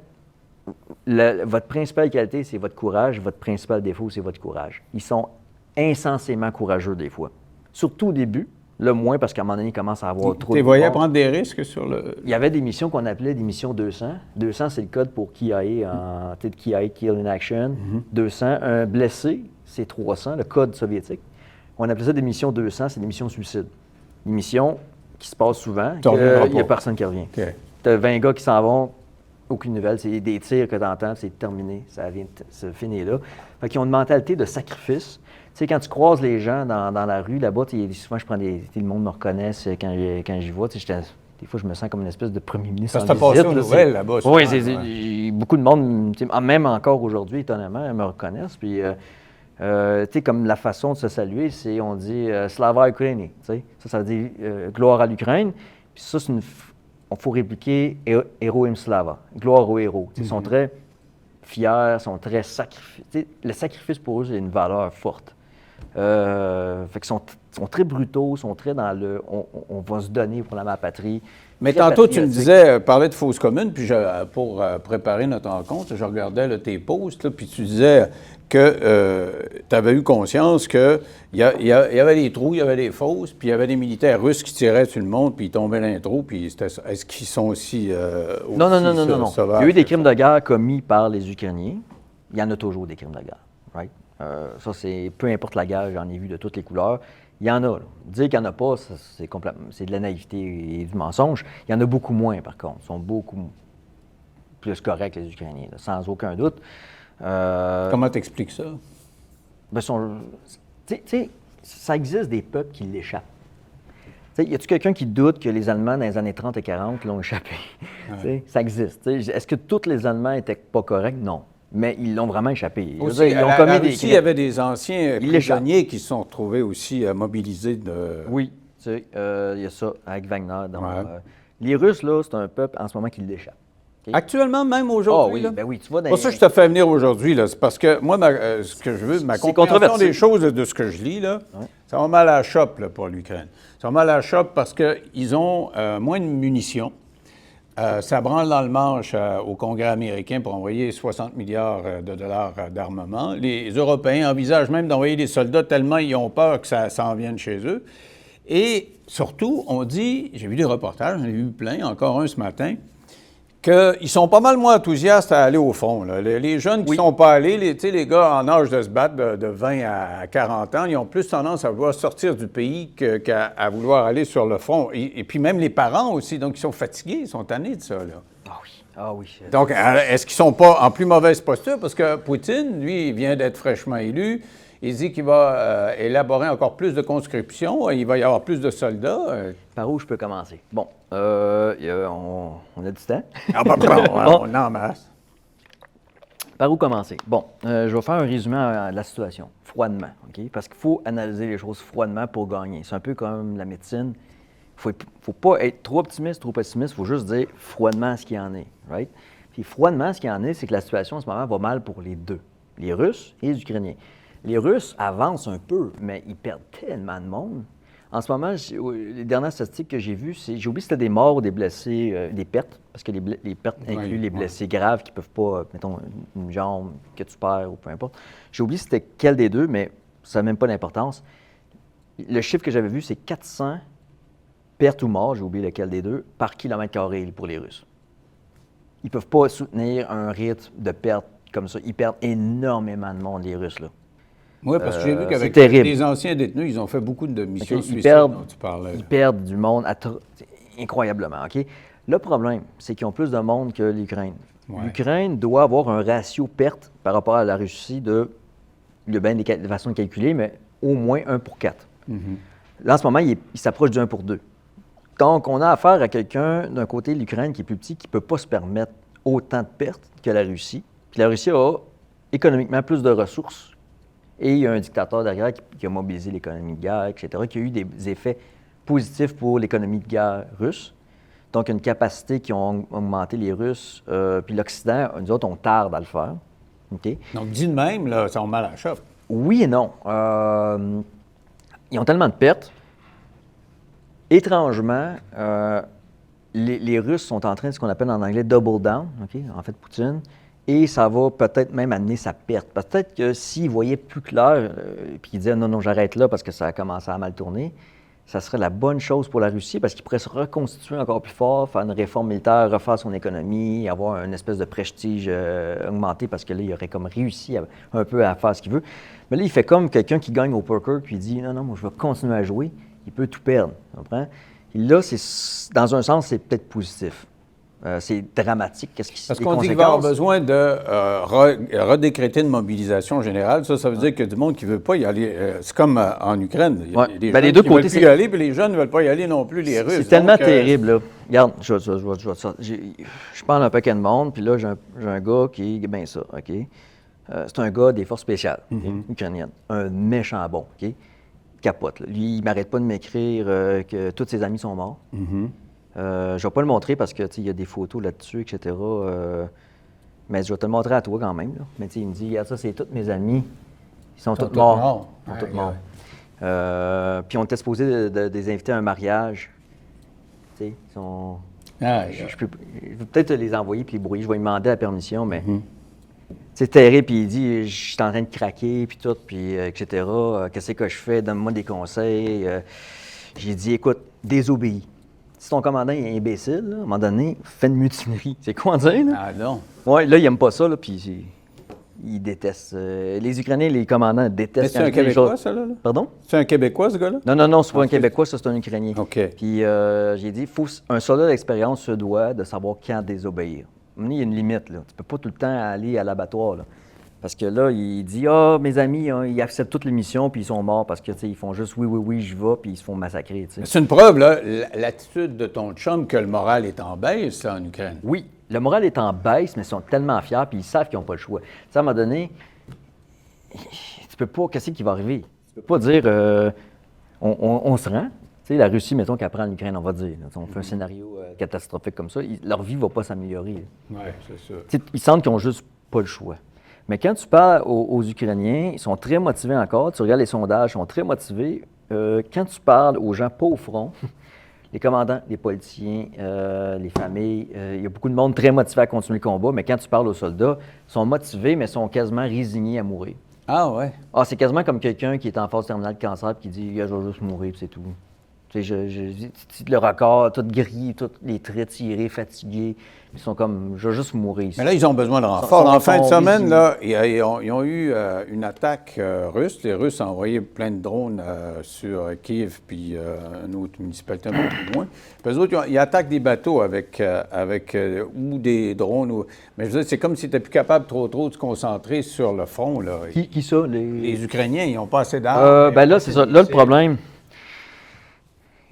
[SPEAKER 2] votre principale qualité, c'est votre courage. Votre principal défaut, c'est votre courage. Ils sont insensiblement courageux des fois. Surtout au début, le moins parce qu'à un moment donné, ils commencent à avoir trop de...
[SPEAKER 1] Tu voyais prendre des risques sur le...
[SPEAKER 2] Il y avait des missions qu'on appelait des missions 200. 200, c'est le code pour KIA, en KIA, Kill in Action. 200, un blessé, c'est 300, le code soviétique. On appelait ça des missions 200, c'est des missions suicides. Des missions qui se passent souvent, il n'y a personne qui revient.
[SPEAKER 1] Okay.
[SPEAKER 2] Tu as 20 gars qui s'en vont, aucune nouvelle, c'est des tirs que tu entends, c'est terminé, ça vient de se finir là. Fait qu'ils ont une mentalité de sacrifice. Tu sais, quand tu croises les gens dans la rue, là-bas, souvent, je prends le monde me reconnaît quand j'y vois. Des fois, je me sens comme une espèce de premier ministre.
[SPEAKER 1] Ça t'a passé aux nouvelles là-bas.
[SPEAKER 2] Oui, beaucoup de monde, même encore aujourd'hui, étonnamment, me reconnaissent. Puis, tu sais, comme la façon de se saluer, c'est, on dit Slava Ukraini. Ça veut dire gloire à l'Ukraine. Puis ça, on faut répliquer Héroim Slava, gloire aux héros. Ils sont très fiers, sont très sacrifiés. Le sacrifice pour eux, c'est une valeur forte. Fait qu'ils sont très brutaux, sont très dans le on va se donner pour la patrie.
[SPEAKER 1] Mais tantôt, tu me disais, parlais de fausses communes, puis pour préparer notre rencontre, je regardais tes posts, là, puis tu disais que tu avais eu conscience qu'il y avait des trous, il y avait des fosses, puis il y avait des militaires russes qui tiraient sur le monde, puis ils tombaient dans les trous, puis est-ce qu'ils sont aussi
[SPEAKER 2] Non. Il y a eu des crimes de guerre commis par les Ukrainiens. Il y en a toujours des crimes de guerre, right? Ça, c'est peu importe la guerre, j'en ai vu de toutes les couleurs. Il y en a. Là. Dire qu'il n'y en a pas, c'est de la naïveté et du mensonge. Il y en a beaucoup moins, par contre. Ils sont beaucoup plus corrects, les Ukrainiens, là, sans aucun doute.
[SPEAKER 1] Comment t'expliques ça?
[SPEAKER 2] Ben, tu sais, ça existe des peuples qui l'échappent. Y a-t-il quelqu'un qui doute que les Allemands, dans les années 30 et 40, l'ont échappé? Ouais. Ça existe. Est-ce que tous les Allemands n'étaient pas corrects? Non. Mais ils l'ont vraiment échappé.
[SPEAKER 1] Aussi, ils ont commis des crimes. Il y avait des anciens prisonniers qui se sont retrouvés aussi mobilisés.
[SPEAKER 2] Oui, il y a ça avec Wagner. Donc, les Russes, là, c'est un peuple en ce moment qui l'échappe. Okay?
[SPEAKER 1] Actuellement, même aujourd'hui?
[SPEAKER 2] Ah oui, ben oui, tu vois...
[SPEAKER 1] Pour ça que je te fais venir aujourd'hui, là. C'est parce que moi, ce que je veux, ma compréhension des choses de ce que je lis, là, ça va mal à la chope là, pour l'Ukraine. Ça va mal à la chope parce qu'ils ont moins de munitions. Ça branle dans le manche au Congrès américain pour envoyer 60 milliards de dollars d'armement. Les Européens envisagent même d'envoyer des soldats tellement ils ont peur que ça s'en vienne chez eux. Et surtout, on dit, j'ai vu des reportages, j'en ai vu plein, encore un ce matin, qu'ils sont pas mal moins enthousiastes à aller au front. Là. Les jeunes qui ne sont pas allés, les gars en âge de se battre de 20 à 40 ans, ils ont plus tendance à vouloir sortir du pays qu'à vouloir aller sur le front. Et puis même les parents aussi, donc ils sont fatigués, ils sont tannés de ça. Là.
[SPEAKER 2] Ah oui.
[SPEAKER 1] Donc, est-ce qu'ils ne sont pas en plus mauvaise posture? Parce que Poutine, lui, il vient d'être fraîchement élu. Il dit qu'il va élaborer encore plus de conscription. Il va y avoir plus de soldats.
[SPEAKER 2] Par où je peux commencer? Bon, on a du temps.
[SPEAKER 1] On en masse.
[SPEAKER 2] Par où commencer? Bon, je vais faire un résumé de la situation, froidement, OK? Parce qu'il faut analyser les choses froidement pour gagner. C'est un peu comme la médecine. Il ne faut pas être trop optimiste, trop pessimiste. Il faut juste dire froidement ce qu'il y en est, right? Puis froidement, ce qu'il y en est, c'est que la situation en ce moment va mal pour les deux, les Russes et les Ukrainiens. Les Russes avancent un peu, mais ils perdent tellement de monde. En ce moment, les dernières statistiques que j'ai vues, j'ai oublié si c'était des morts ou des blessés, des pertes, parce que les pertes incluent les blessés graves qui ne peuvent pas, mettons, une jambe que tu perds ou peu importe. J'ai oublié c'était quel des deux, mais ça n'a même pas d'importance. Le chiffre que j'avais vu, c'est 400 pertes ou morts, j'ai oublié lequel des deux, par kilomètre carré pour les Russes. Ils ne peuvent pas soutenir un rythme de pertes comme ça. Ils perdent énormément de monde, les Russes, là.
[SPEAKER 1] Oui, parce que j'ai vu qu'avec les anciens détenus, ils ont fait beaucoup de missions suicides dont tu parlais.
[SPEAKER 2] Ils perdent du monde incroyablement, OK? Le problème, c'est qu'ils ont plus de monde que l'Ukraine. Ouais. L'Ukraine doit avoir un ratio perte par rapport à la Russie il y a bien des façons de calculer, mais au moins 1 pour 4. Là, en ce moment, il s'approche du 1 pour 2. Donc, on a affaire à quelqu'un d'un côté de l'Ukraine qui est plus petit, qui ne peut pas se permettre autant de pertes que la Russie. Puis la Russie a économiquement plus de ressources. Et il y a un dictateur derrière qui a mobilisé l'économie de guerre, etc., qui a eu des effets positifs pour l'économie de guerre russe. Donc, une capacité qui ont augmenté les Russes. Puis l'Occident, nous autres, on tarde à le faire. Okay?
[SPEAKER 1] Donc, dit de même, là, ça va mal à la chope.
[SPEAKER 2] Oui et non. Ils ont tellement de pertes. Étrangement, les Russes sont en train de ce qu'on appelle en anglais double down, OK, en fait Poutine, et ça va peut-être même amener sa perte. Peut-être que s'ils voyaient plus clair, puis qu'ils disaient non, non, j'arrête là parce que ça a commencé à mal tourner, ça serait la bonne chose pour la Russie parce qu'ils pourraient se reconstituer encore plus fort, faire une réforme militaire, refaire son économie, avoir une espèce de prestige augmenté parce que là, il aurait comme réussi un peu à faire ce qu'il veut. Mais là, il fait comme quelqu'un qui gagne au poker puis il dit non, non, moi, je vais continuer à jouer. Il peut tout perdre, tu comprends? Et là, dans un sens, c'est peut-être positif. C'est dramatique.
[SPEAKER 1] Parce qu'on dit qu'il va y avoir besoin de redécréter une mobilisation générale. Ça veut dire qu'il y a du monde qui ne veut pas y aller. C'est comme en Ukraine. Il y a des gens
[SPEAKER 2] les deux
[SPEAKER 1] qui
[SPEAKER 2] côtés,
[SPEAKER 1] veulent plus y aller, puis les jeunes ne veulent pas y aller non plus, les Russes.
[SPEAKER 2] C'est tellement terrible, là. Regarde, je parle à un paquet de monde, puis là, j'ai un gars qui est bien ça, OK? C'est un gars des forces spéciales ukrainiennes. Un méchant bon, OK? Capote. Là. Lui, il m'arrête pas de m'écrire que tous ses amis sont morts. Je ne vais pas le montrer parce qu'il y a des photos là-dessus, etc. Mais je vais te le montrer à toi quand même. Là. Mais il me dit, regarde ça, c'est tous mes amis. Ils sont tous morts. Ils sont tous morts. Puis on était supposé de les inviter à un mariage. Ils sont... Je peux peut-être les envoyer puis les brouiller. Je vais lui demander la permission, mais... C'est terrible, puis il dit, je suis en train de craquer, puis tout, puis etc. Qu'est-ce que je fais? Donne-moi des conseils. J'ai dit, écoute, désobéis. Si ton commandant est imbécile, là, à un moment donné, fais une mutinerie. C'est quoi dire, là?
[SPEAKER 1] Ah non.
[SPEAKER 2] Oui, là, il n'aime pas ça, là, puis il déteste. Les Ukrainiens, les commandants détestent.
[SPEAKER 1] Mais c'est un Québécois, ça, là?
[SPEAKER 2] Pardon?
[SPEAKER 1] C'est un Québécois, ce gars-là?
[SPEAKER 2] Non, c'est pas un Québécois, ça, c'est un Ukrainien.
[SPEAKER 1] OK.
[SPEAKER 2] Puis j'ai dit, un soldat d'expérience se doit de savoir quand désobéir. Il y a une limite, là. Tu peux pas tout le temps aller à l'abattoir, là. Parce que là, il dit, mes amis, ils acceptent toutes les missions, puis ils sont morts parce que, ils font juste oui, je vais, puis ils se font massacrer, t'sais.
[SPEAKER 1] C'est une preuve, là, l'attitude de ton chum que le moral est en baisse, là, en Ukraine.
[SPEAKER 2] Oui, le moral est en baisse, mais ils sont tellement fiers, puis ils savent qu'ils n'ont pas le choix. Tu sais, à un moment donné, tu peux pas, qu'est-ce qui va arriver? Tu peux pas dire, on se rend. Tu sais, la Russie, mettons qu'elle prend l'Ukraine, on va dire. On fait un scénario catastrophique comme ça, leur vie ne va pas s'améliorer.
[SPEAKER 1] Oui, c'est ça.
[SPEAKER 2] T'sais, ils sentent qu'ils n'ont juste pas le choix. Mais quand tu parles aux Ukrainiens, ils sont très motivés encore. Tu regardes les sondages, ils sont très motivés. Quand tu parles aux gens pas au front, les commandants, les politiciens, les familles, il y a beaucoup de monde très motivé à continuer le combat. Mais quand tu parles aux soldats, ils sont motivés, mais sont quasiment résignés à mourir.
[SPEAKER 1] Ah ouais?
[SPEAKER 2] Ah, c'est quasiment comme quelqu'un qui est en phase terminale de cancer et qui dit « Je vais juste mourir, puis c'est tout ». Tu sais, le record, tout gris, tous les traits tirés, fatigués. Ils sont comme, je vais juste mourir ici.
[SPEAKER 1] Mais là, ils ont besoin de renfort. En fin de semaine, là, ils ont eu une attaque russe. Les Russes ont envoyé plein de drones sur Kiev, puis une autre municipalité un peu plus loin. Puis eux autres, ils attaquent des bateaux avec ou des drones. Mais je veux dire, c'est comme s'ils n'étaient plus capables trop de se concentrer sur le front. Là.
[SPEAKER 2] Qui ça?
[SPEAKER 1] Les Ukrainiens, ils n'ont pas assez d'armes.
[SPEAKER 2] Ben là, c'est ça. Là, le problème...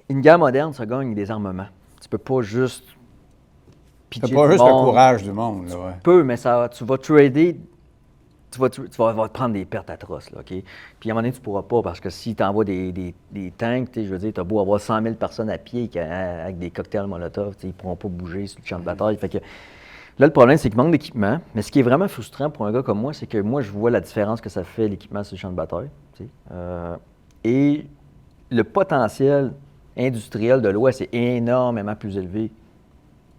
[SPEAKER 2] Une guerre moderne, ça gagne des armements. Tu peux pas juste pitcher.
[SPEAKER 1] C'est pas juste le courage du monde. Là, ouais.
[SPEAKER 2] Tu peux, mais tu vas trader, tu vas te prendre des pertes atroces, là, OK? Puis à un moment donné, tu pourras pas, parce que si tu envoies des tanks, je veux dire, tu as beau avoir 100 000 personnes à pied avec des cocktails Molotov, ils ne pourront pas bouger sur le champ de bataille. Fait que, là, le problème, c'est qu'il manque d'équipement. Mais ce qui est vraiment frustrant pour un gars comme moi, c'est que moi, je vois la différence que ça fait, l'équipement sur le champ de bataille. Et le potentiel industriel de l'Ouest est énormément plus élevé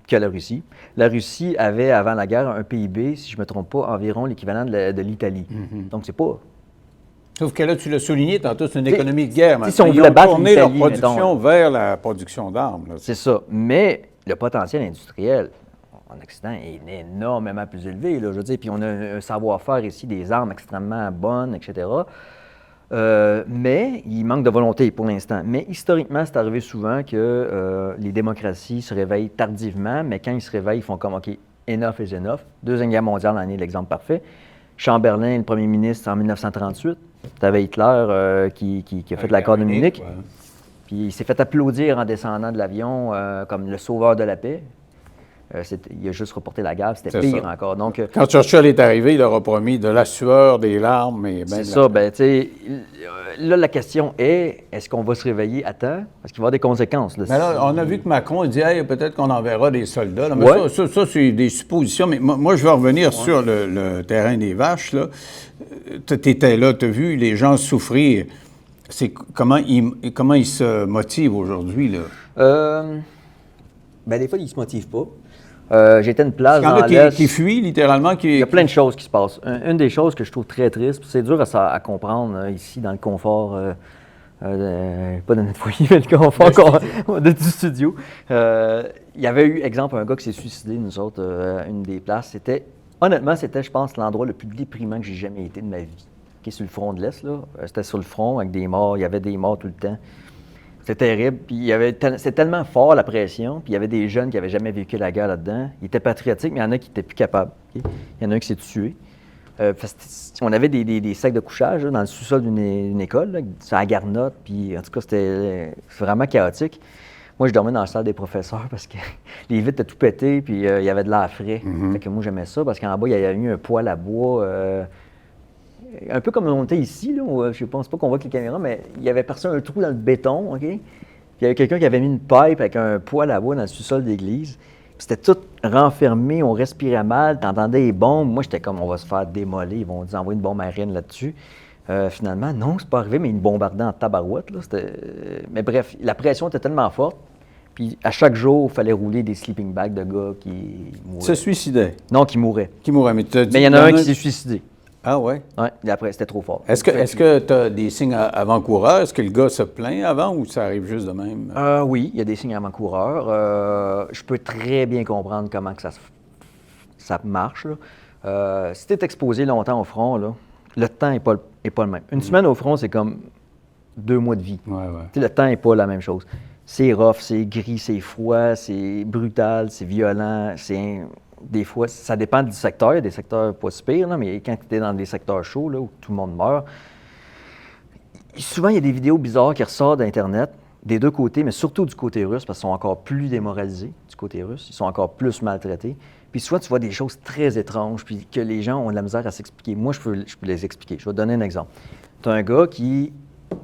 [SPEAKER 2] que la Russie. La Russie avait, avant la guerre, un PIB, si je ne me trompe pas, environ l'équivalent de l'Italie. Donc, c'est pas...
[SPEAKER 1] Sauf que là, tu l'as souligné tantôt, c'est une économie de guerre.
[SPEAKER 2] Si on
[SPEAKER 1] ils
[SPEAKER 2] voulait
[SPEAKER 1] ont
[SPEAKER 2] battre
[SPEAKER 1] tourné leur
[SPEAKER 2] l'Italie,
[SPEAKER 1] production vers la production d'armes.
[SPEAKER 2] C'est ça. Mais le potentiel industriel en Occident est énormément plus élevé. Là, je veux dire, puis on a un savoir-faire ici, des armes extrêmement bonnes, etc., mais il manque de volonté pour l'instant. Mais historiquement, c'est arrivé souvent que les démocraties se réveillent tardivement, mais quand ils se réveillent, ils font comme « OK, enough is enough ». Deuxième guerre mondiale en est l'exemple parfait. Chamberlain, le premier ministre, en 1938. Tu avais Hitler qui a fait l'accord de Munich. Ouais. Puis il s'est fait applaudir en descendant de l'avion comme le sauveur de la paix. Il a juste reporté la guerre, c'était pire ça. Encore. Donc,
[SPEAKER 1] quand Churchill est arrivé, il leur a promis de la sueur, des larmes et
[SPEAKER 2] c'est ça, ben tu sais, là la question est, est-ce qu'on va se réveiller à temps? Parce qu'il va y avoir des conséquences. Là,
[SPEAKER 1] mais là, on a vu que Macron a dit, hey, peut-être qu'on enverra des soldats. Là. Mais ça, c'est des suppositions. Mais moi, je veux revenir sur le terrain des vaches. Là. tu étais là, tu as vu les gens souffrir. Comment ils se motivent aujourd'hui, là?
[SPEAKER 2] Ben, des fois, ils ne se motivent pas. J'étais une place
[SPEAKER 1] Il y en
[SPEAKER 2] dans
[SPEAKER 1] a
[SPEAKER 2] l'Est.
[SPEAKER 1] qui fuient, littéralement.
[SPEAKER 2] Il y a plein de choses qui se passent. Une des choses que je trouve très triste, puis c'est dur à comprendre ici dans le confort, pas de notre foyer, mais le confort du studio. Il y avait eu, exemple, un gars qui s'est suicidé, nous autres, une des places. Honnêtement, c'était, je pense, l'endroit le plus déprimant que j'ai jamais été de ma vie. Sur le front de l'Est, là. C'était sur le front avec des morts. Il y avait des morts tout le temps. C'était terrible. Puis c'était tellement fort la pression. Puis il y avait des jeunes qui n'avaient jamais vécu la guerre là-dedans. Ils étaient patriotiques, mais il y en a qui n'étaient plus capables. Okay? Il y en a un qui s'est tué. On avait des sacs de couchage là, dans le sous-sol d'une école, là, sur la garnotte. Puis en tout cas, c'était vraiment chaotique. Moi, je dormais dans la salle des professeurs parce que les vitres étaient tout pétées. Puis il y avait de l'air frais. Fait que moi, j'aimais ça parce qu'en bas, il y avait eu un poêle à bois. Un peu comme on était ici, là, où, je ne pense pas qu'on voit que les caméras, mais il y avait percé un trou dans le béton, OK? Puis il y avait quelqu'un qui avait mis une pipe avec un poêle à bois dans le sous-sol d'église. Puis c'était tout renfermé, on respirait mal, t'entendais les bombes. Moi, j'étais comme, on va se faire démolir, ils vont nous envoyer une bombe aérienne là-dessus. Finalement, non, c'est pas arrivé, mais ils nous bombardaient en tabarouette, là. Mais bref, la pression était tellement forte. Puis à chaque jour, il fallait rouler des sleeping bags de gars qui mouraient.
[SPEAKER 1] Se suicidaient?
[SPEAKER 2] Non, qui mouraient.
[SPEAKER 1] Qui mouraient, mais
[SPEAKER 2] il y en a un qui s'est suicidé.
[SPEAKER 1] Ah oui?
[SPEAKER 2] Oui, et après, c'était trop fort.
[SPEAKER 1] Est-ce que tu as des signes avant-coureurs? Est-ce que le gars se plaint avant ou ça arrive juste de même?
[SPEAKER 2] Oui, il y a des signes avant-coureurs. Je peux très bien comprendre comment que ça marche. Si tu es exposé longtemps au front, là, le temps n'est pas le même. Une semaine au front, c'est comme 2 mois de vie.
[SPEAKER 1] Ouais.
[SPEAKER 2] Le temps n'est pas la même chose. C'est rough, c'est gris, c'est froid, c'est brutal, c'est violent, des fois, ça dépend du secteur. Il y a des secteurs pas si pires, là, mais quand tu es dans des secteurs chauds, là, où tout le monde meurt, souvent, il y a des vidéos bizarres qui ressortent d'Internet, des deux côtés, mais surtout du côté russe, parce qu'ils sont encore plus démoralisés du côté russe. Ils sont encore plus maltraités. Puis soit tu vois des choses très étranges, puis que les gens ont de la misère à s'expliquer. Moi, je peux les expliquer. Je vais te donner un exemple. Tu as un gars qui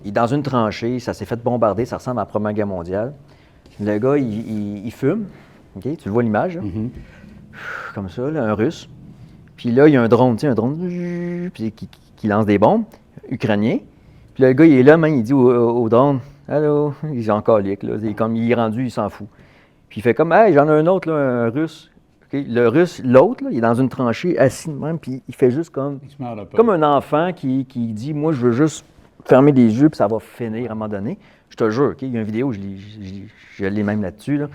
[SPEAKER 2] est dans une tranchée, ça s'est fait bombarder, ça ressemble à la Première Guerre mondiale. Le gars, il fume. Okay? Tu le vois l'image, là? Comme ça, là, un Russe. Puis là, il y a un drone qui lance des bombes, ukrainien. Puis là, le gars, il est là, il dit au drone, « Allô? » Il est encore lique, là. Comme il est rendu, il s'en fout. Puis il fait comme, « Hey, j'en ai un autre, là, un Russe. Okay? » Le Russe, l'autre, là, il est dans une tranchée, assis de même, puis il fait juste comme un enfant qui dit, « Moi, je veux juste fermer les yeux, puis ça va finir à un moment donné. » Je te jure, okay? Il y a une vidéo, je l'ai même là-dessus, là.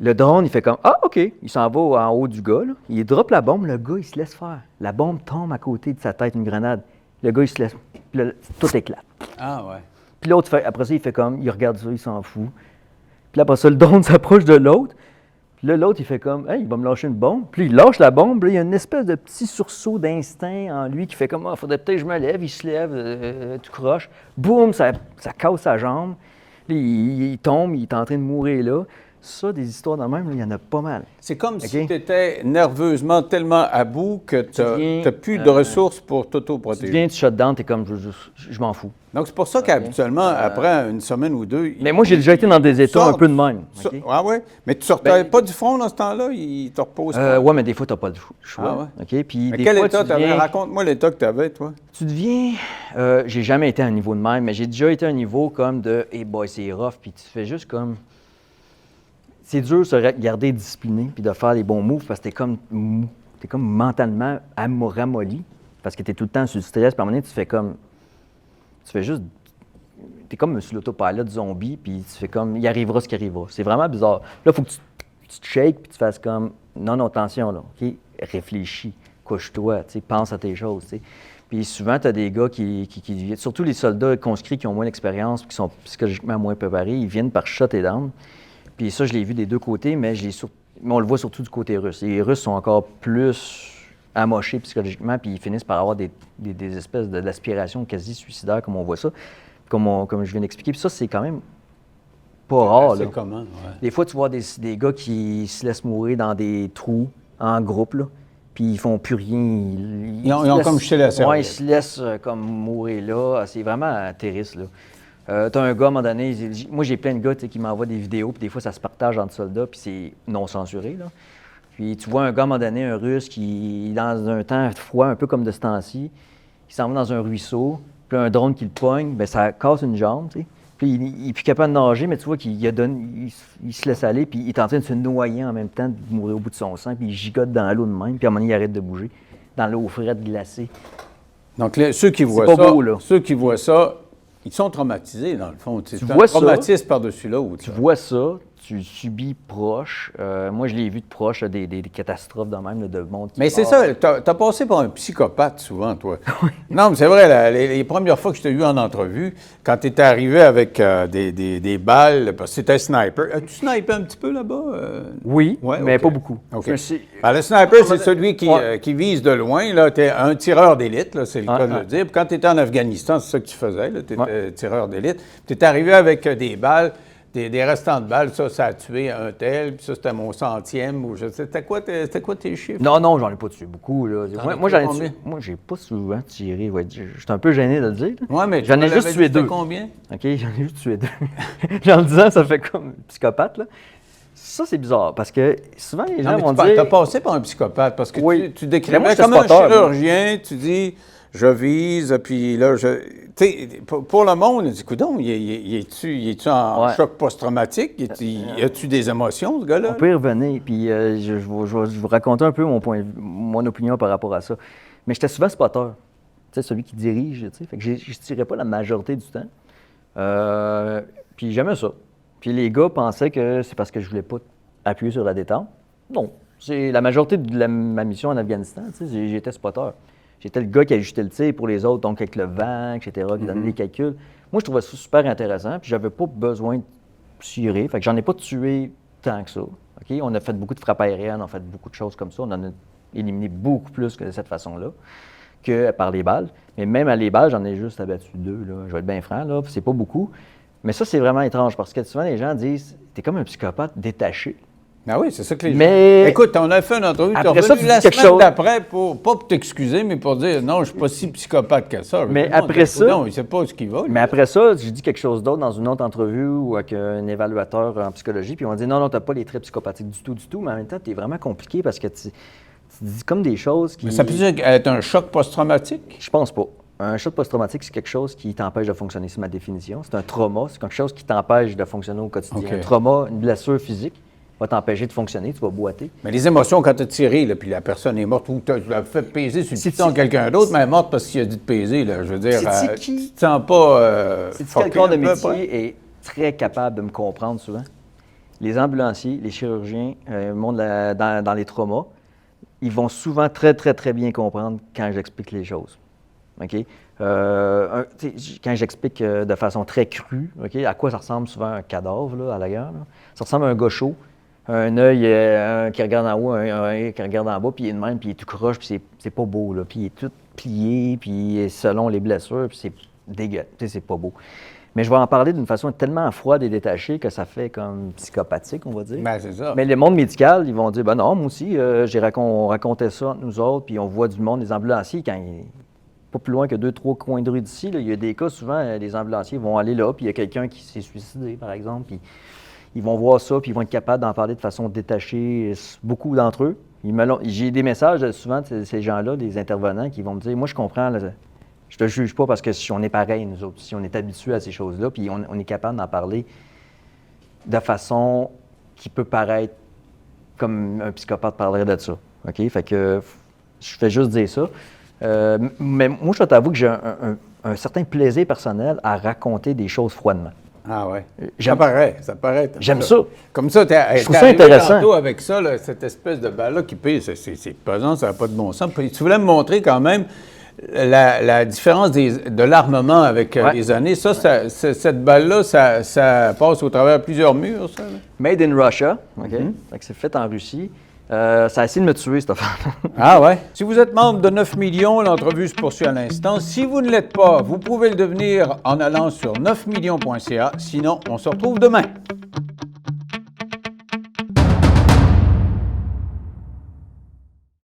[SPEAKER 2] Le drone, il fait comme « Ah, OK. » Il s'en va en haut du gars, là. Il drop la bombe, le gars, il se laisse faire. La bombe tombe à côté de sa tête, une grenade. Le gars, il se laisse... Puis là, tout éclate.
[SPEAKER 1] Ah, ouais.
[SPEAKER 2] Puis l'autre, après ça, il fait comme... Il regarde ça, il s'en fout. Puis là, après ça, le drone s'approche de l'autre. Puis là, l'autre, il fait comme « Hey, il va me lâcher une bombe. » Puis il lâche la bombe. Puis là, il y a une espèce de petit sursaut d'instinct en lui qui fait comme « Ah, faudrait peut-être que je me lève. » Il se lève, tout croche. Boum, ça casse sa jambe. Puis il tombe, il est en train de mourir là. Ça, des histoires de même, là, il y en a pas mal.
[SPEAKER 1] C'est comme si tu étais nerveusement tellement à bout que tu n'as plus de ressources pour t'auto-protéger.
[SPEAKER 2] Tu viens, tu shut down, tu es comme, je m'en fous.
[SPEAKER 1] Donc, c'est pour ça qu'habituellement, après une semaine ou deux...
[SPEAKER 2] Mais moi, j'ai déjà été dans des états un peu de même. Okay?
[SPEAKER 1] Ah oui? Mais tu sortais pas du front dans ce temps-là? Il te repose pas?
[SPEAKER 2] Oui, mais des fois, tu n'as pas le choix.
[SPEAKER 1] Ah ouais?
[SPEAKER 2] Okay? Puis,
[SPEAKER 1] mais
[SPEAKER 2] des
[SPEAKER 1] quel
[SPEAKER 2] fois,
[SPEAKER 1] état tu avais? Raconte-moi l'état que tu avais, toi.
[SPEAKER 2] Tu deviens... j'ai jamais été à un niveau de même, mais j'ai déjà été à un niveau comme de « Hey boy, c'est rough », puis tu fais juste comme... C'est dur de se garder discipliné puis de faire les bons moves parce que t'es comme mentalement ramolli parce que t'es tout le temps sur le stress. Puis à un moment donné, tu fais juste... T'es comme sur l'autopilot zombie puis tu fais comme, il arrivera ce qui arrivera. C'est vraiment bizarre. Là, il faut que tu te shakes puis tu fasses comme, non, attention, là, OK? Réfléchis, couche-toi, pense à tes choses, t'sais. Puis souvent, tu as des gars qui surtout les soldats conscrits qui ont moins d'expérience qui sont psychologiquement moins préparés, ils viennent par shot et down. Puis ça, je l'ai vu des deux côtés, mais on le voit surtout du côté russe. Les Russes sont encore plus amochés psychologiquement, puis ils finissent par avoir des espèces d'aspirations quasi suicidaires, comme on voit ça, comme je viens d'expliquer. Puis ça, c'est quand même pas rare.
[SPEAKER 1] C'est commun, ouais.
[SPEAKER 2] Des fois, tu vois des gars qui se laissent mourir dans des trous en groupe, là, puis ils font plus rien.
[SPEAKER 1] Ils ont comme jeté la cervelle.
[SPEAKER 2] Oui, ils se laissent comme mourir là. C'est vraiment terrible, là. T'as un gars, à un moment donné, moi j'ai plein de gars qui m'envoient des vidéos, puis des fois ça se partage entre soldats, puis c'est non censuré, là. Puis tu vois un gars, à un moment donné, un Russe qui, dans un temps froid, un peu comme de ce temps-ci, il s'en va dans un ruisseau, puis là, un drone qui le pogne, bien, ça casse une jambe, tu sais. Puis il n'est plus capable de nager, mais tu vois qu'il il se laisse aller, puis il est en train de se noyer en même temps, de mourir au bout de son sang, puis il gigote dans l'eau de même, puis à un moment donné, il arrête de bouger, dans l'eau frette glacée.
[SPEAKER 1] Donc, ceux qui voient
[SPEAKER 2] pas
[SPEAKER 1] ça,
[SPEAKER 2] beau, là.
[SPEAKER 1] ceux qui voient ça, ils sont traumatisés, dans le fond. C'est un
[SPEAKER 2] vois ça,
[SPEAKER 1] traumatisme par-dessus l'autre.
[SPEAKER 2] Tu vois ça, tu le subis proche. Moi, je l'ai vu de proche, là, des catastrophes de même, là, de monde qui
[SPEAKER 1] Mais c'est
[SPEAKER 2] part.
[SPEAKER 1] ça, t'as passé par un psychopathe souvent, toi. Non, mais c'est vrai, là, les premières fois que je t'ai vu en entrevue, quand tu étais arrivé avec des balles, parce que c'était un sniper. As-tu snipé un petit peu là-bas?
[SPEAKER 2] Oui,
[SPEAKER 1] Ouais,
[SPEAKER 2] mais
[SPEAKER 1] ok.
[SPEAKER 2] pas beaucoup.
[SPEAKER 1] OK.
[SPEAKER 2] Je me suis-
[SPEAKER 1] Ben, le sniper, c'est celui
[SPEAKER 2] Ouais.
[SPEAKER 1] qui vise de loin. Tu es un tireur d'élite, là, c'est le cas de
[SPEAKER 2] ouais.
[SPEAKER 1] le dire. Puis quand tu étais en Afghanistan, c'est ça que tu faisais, tu étais
[SPEAKER 2] Ouais.
[SPEAKER 1] tireur d'élite. Tu es arrivé avec des balles, des restants de balles. Ça a tué un tel, puis ça, c'était mon centième. Ou je sais, c'était quoi tes chiffres?
[SPEAKER 2] Non, j'en ai pas tué beaucoup. Là.
[SPEAKER 1] T'en as
[SPEAKER 2] Moi,
[SPEAKER 1] tué
[SPEAKER 2] j'en ai
[SPEAKER 1] combien?
[SPEAKER 2] tué. Moi, j'ai pas souvent tiré. Ouais. Je suis un peu gêné de le dire. Là.
[SPEAKER 1] Oui, mais
[SPEAKER 2] J'en
[SPEAKER 1] tu
[SPEAKER 2] ai
[SPEAKER 1] me
[SPEAKER 2] juste
[SPEAKER 1] l'avais
[SPEAKER 2] tué
[SPEAKER 1] dit, c'était
[SPEAKER 2] deux.
[SPEAKER 1] combien?
[SPEAKER 2] OK, j'en ai juste tué deux. En le disant, ça fait comme psychopathe. Là. Ça, c'est bizarre parce que souvent, les gens
[SPEAKER 1] Non, mais
[SPEAKER 2] vont
[SPEAKER 1] tu
[SPEAKER 2] dire.
[SPEAKER 1] as passé par un psychopathe parce que
[SPEAKER 2] Oui.
[SPEAKER 1] tu
[SPEAKER 2] Mais
[SPEAKER 1] décrivais
[SPEAKER 2] moi, j'étais
[SPEAKER 1] comme un
[SPEAKER 2] spotter, moi.
[SPEAKER 1] chirurgien, tu dis je vise, puis là, tu sais, pour le monde, il dit coudonc, il est-tu en
[SPEAKER 2] Ouais.
[SPEAKER 1] choc post-traumatique? Y a-tu des émotions, ce gars-là?
[SPEAKER 2] On peut y revenir, puis je vais vous raconter un peu mon opinion par rapport à ça. Mais j'étais souvent spotter, tu sais, celui qui dirige, tu sais. Fait que je ne tirais pas la majorité du temps. Puis j'aimais ça. Puis les gars pensaient que c'est parce que je voulais pas appuyer sur la détente. Non. C'est la majorité de ma mission en Afghanistan, tu sais, j'étais spotter. J'étais le gars qui ajustait le tir pour les autres, donc avec le vent, etc., qui donnait des calculs. Moi, je trouvais ça super intéressant, puis j'avais pas besoin de tirer. Fait que j'en ai pas tué tant que ça. OK? On a fait beaucoup de frappes aériennes, on a fait beaucoup de choses comme ça. On en a éliminé beaucoup plus que de cette façon-là que par les balles. Mais même à les balles, j'en ai juste abattu deux, là. Je vais être bien franc, là. C'est pas beaucoup. Mais ça, c'est vraiment étrange parce que souvent, les gens disent « T'es comme un psychopathe détaché. »
[SPEAKER 1] Ah oui, c'est ça que les
[SPEAKER 2] Mais-
[SPEAKER 1] gens... Écoute, on a fait une entrevue, tu es
[SPEAKER 2] Après ça,
[SPEAKER 1] revenu
[SPEAKER 2] tu
[SPEAKER 1] la
[SPEAKER 2] dis quelque
[SPEAKER 1] semaine
[SPEAKER 2] chose.
[SPEAKER 1] d'après, pas pour t'excuser, mais pour dire non, je suis pas si psychopathe que ça.
[SPEAKER 2] Mais
[SPEAKER 1] Tout le monde
[SPEAKER 2] après
[SPEAKER 1] dit,
[SPEAKER 2] ça-
[SPEAKER 1] coudonc, il sait pas ce qu'il va. lui.
[SPEAKER 2] Mais après ça, j'ai dit quelque chose d'autre dans une autre entrevue ou avec un évaluateur en psychologie, puis on dit non, t'as pas les traits psychopathiques du tout, mais en même temps, t'es vraiment compliqué parce que tu dis comme des choses qui.
[SPEAKER 1] Mais ça peut être un choc post-traumatique?
[SPEAKER 2] Je pense pas. Un choc post-traumatique, c'est quelque chose qui t'empêche de fonctionner, c'est ma définition. C'est un trauma, c'est quelque chose qui t'empêche de fonctionner au quotidien.
[SPEAKER 1] OK.
[SPEAKER 2] Un trauma, une blessure physique va t'empêcher de fonctionner, tu vas boiter.
[SPEAKER 1] Mais les émotions, quand tu as tiré, là, puis la personne est morte, ou tu l'as fait peser sur le
[SPEAKER 2] C'est-
[SPEAKER 1] piton de quelqu'un d'autre, mais elle est morte parce qu'il a dit de peser, là, je veux dire.
[SPEAKER 2] C'est qui?
[SPEAKER 1] Tu te sens pas.
[SPEAKER 2] C'est
[SPEAKER 1] fucké
[SPEAKER 2] quel corps de
[SPEAKER 1] un peu,
[SPEAKER 2] métier est très capable de me comprendre souvent. Les ambulanciers, les chirurgiens, le monde dans les traumas, ils vont souvent très, très, très bien comprendre quand j'explique les choses. OK? Quand j'explique de façon très crue, OK, à quoi ça ressemble souvent un cadavre là, à la guerre, là. Ça ressemble à un gars chaud, un œil qui regarde en haut, un œil qui regarde en bas, puis il est de même, puis il est tout croche, puis c'est pas beau, là. Puis il est tout plié, puis selon les blessures, puis c'est dégueu, tu sais, c'est pas beau. Mais je vais en parler d'une façon tellement froide et détachée que ça fait comme psychopathique, on va dire.
[SPEAKER 1] Ben, c'est ça.
[SPEAKER 2] Mais le monde médical, ils vont dire, ben non, moi aussi, on racontait ça entre nous autres, puis on voit du monde, des ambulanciers, quand pas plus loin que 2-3 coins de rue d'ici, là, il y a des cas, souvent, les ambulanciers vont aller là, puis il y a quelqu'un qui s'est suicidé, par exemple, puis ils vont voir ça, puis ils vont être capables d'en parler de façon détachée, beaucoup d'entre eux. J'ai des messages souvent de ces gens-là, des intervenants, qui vont me dire, moi, je comprends, là, je te juge pas parce que si on est pareil, nous autres, si on est habitués à ces choses-là, puis on est capable d'en parler de façon qui peut paraître comme un psychopathe parlerait de ça. OK? Fait que je fais juste dire ça. Mais moi, je t'avoue que j'ai un certain plaisir personnel à raconter des choses froidement.
[SPEAKER 1] Ah ouais.
[SPEAKER 2] J'aime-
[SPEAKER 1] Ça paraît.
[SPEAKER 2] J'aime ça.
[SPEAKER 1] Comme ça,
[SPEAKER 2] Je trouve ça intéressant.
[SPEAKER 1] tantôt avec ça, là, cette espèce de balle-là qui pèse, c'est pesant, ça n'a pas de bon sens. Puis tu voulais me montrer quand même la différence de l'armement avec
[SPEAKER 2] Ouais.
[SPEAKER 1] les années. Cette balle-là, ça passe au travers de plusieurs murs, ça. Là.
[SPEAKER 2] Made in Russia, OK? Fait que c'est fait en Russie. Ça a essayé de me tuer, cette affaire.
[SPEAKER 1] Ah ouais? Si vous êtes membre de 9 millions, l'entrevue se poursuit à l'instant. Si vous ne l'êtes pas, vous pouvez le devenir en allant sur 9millions.ca. Sinon, on se retrouve demain.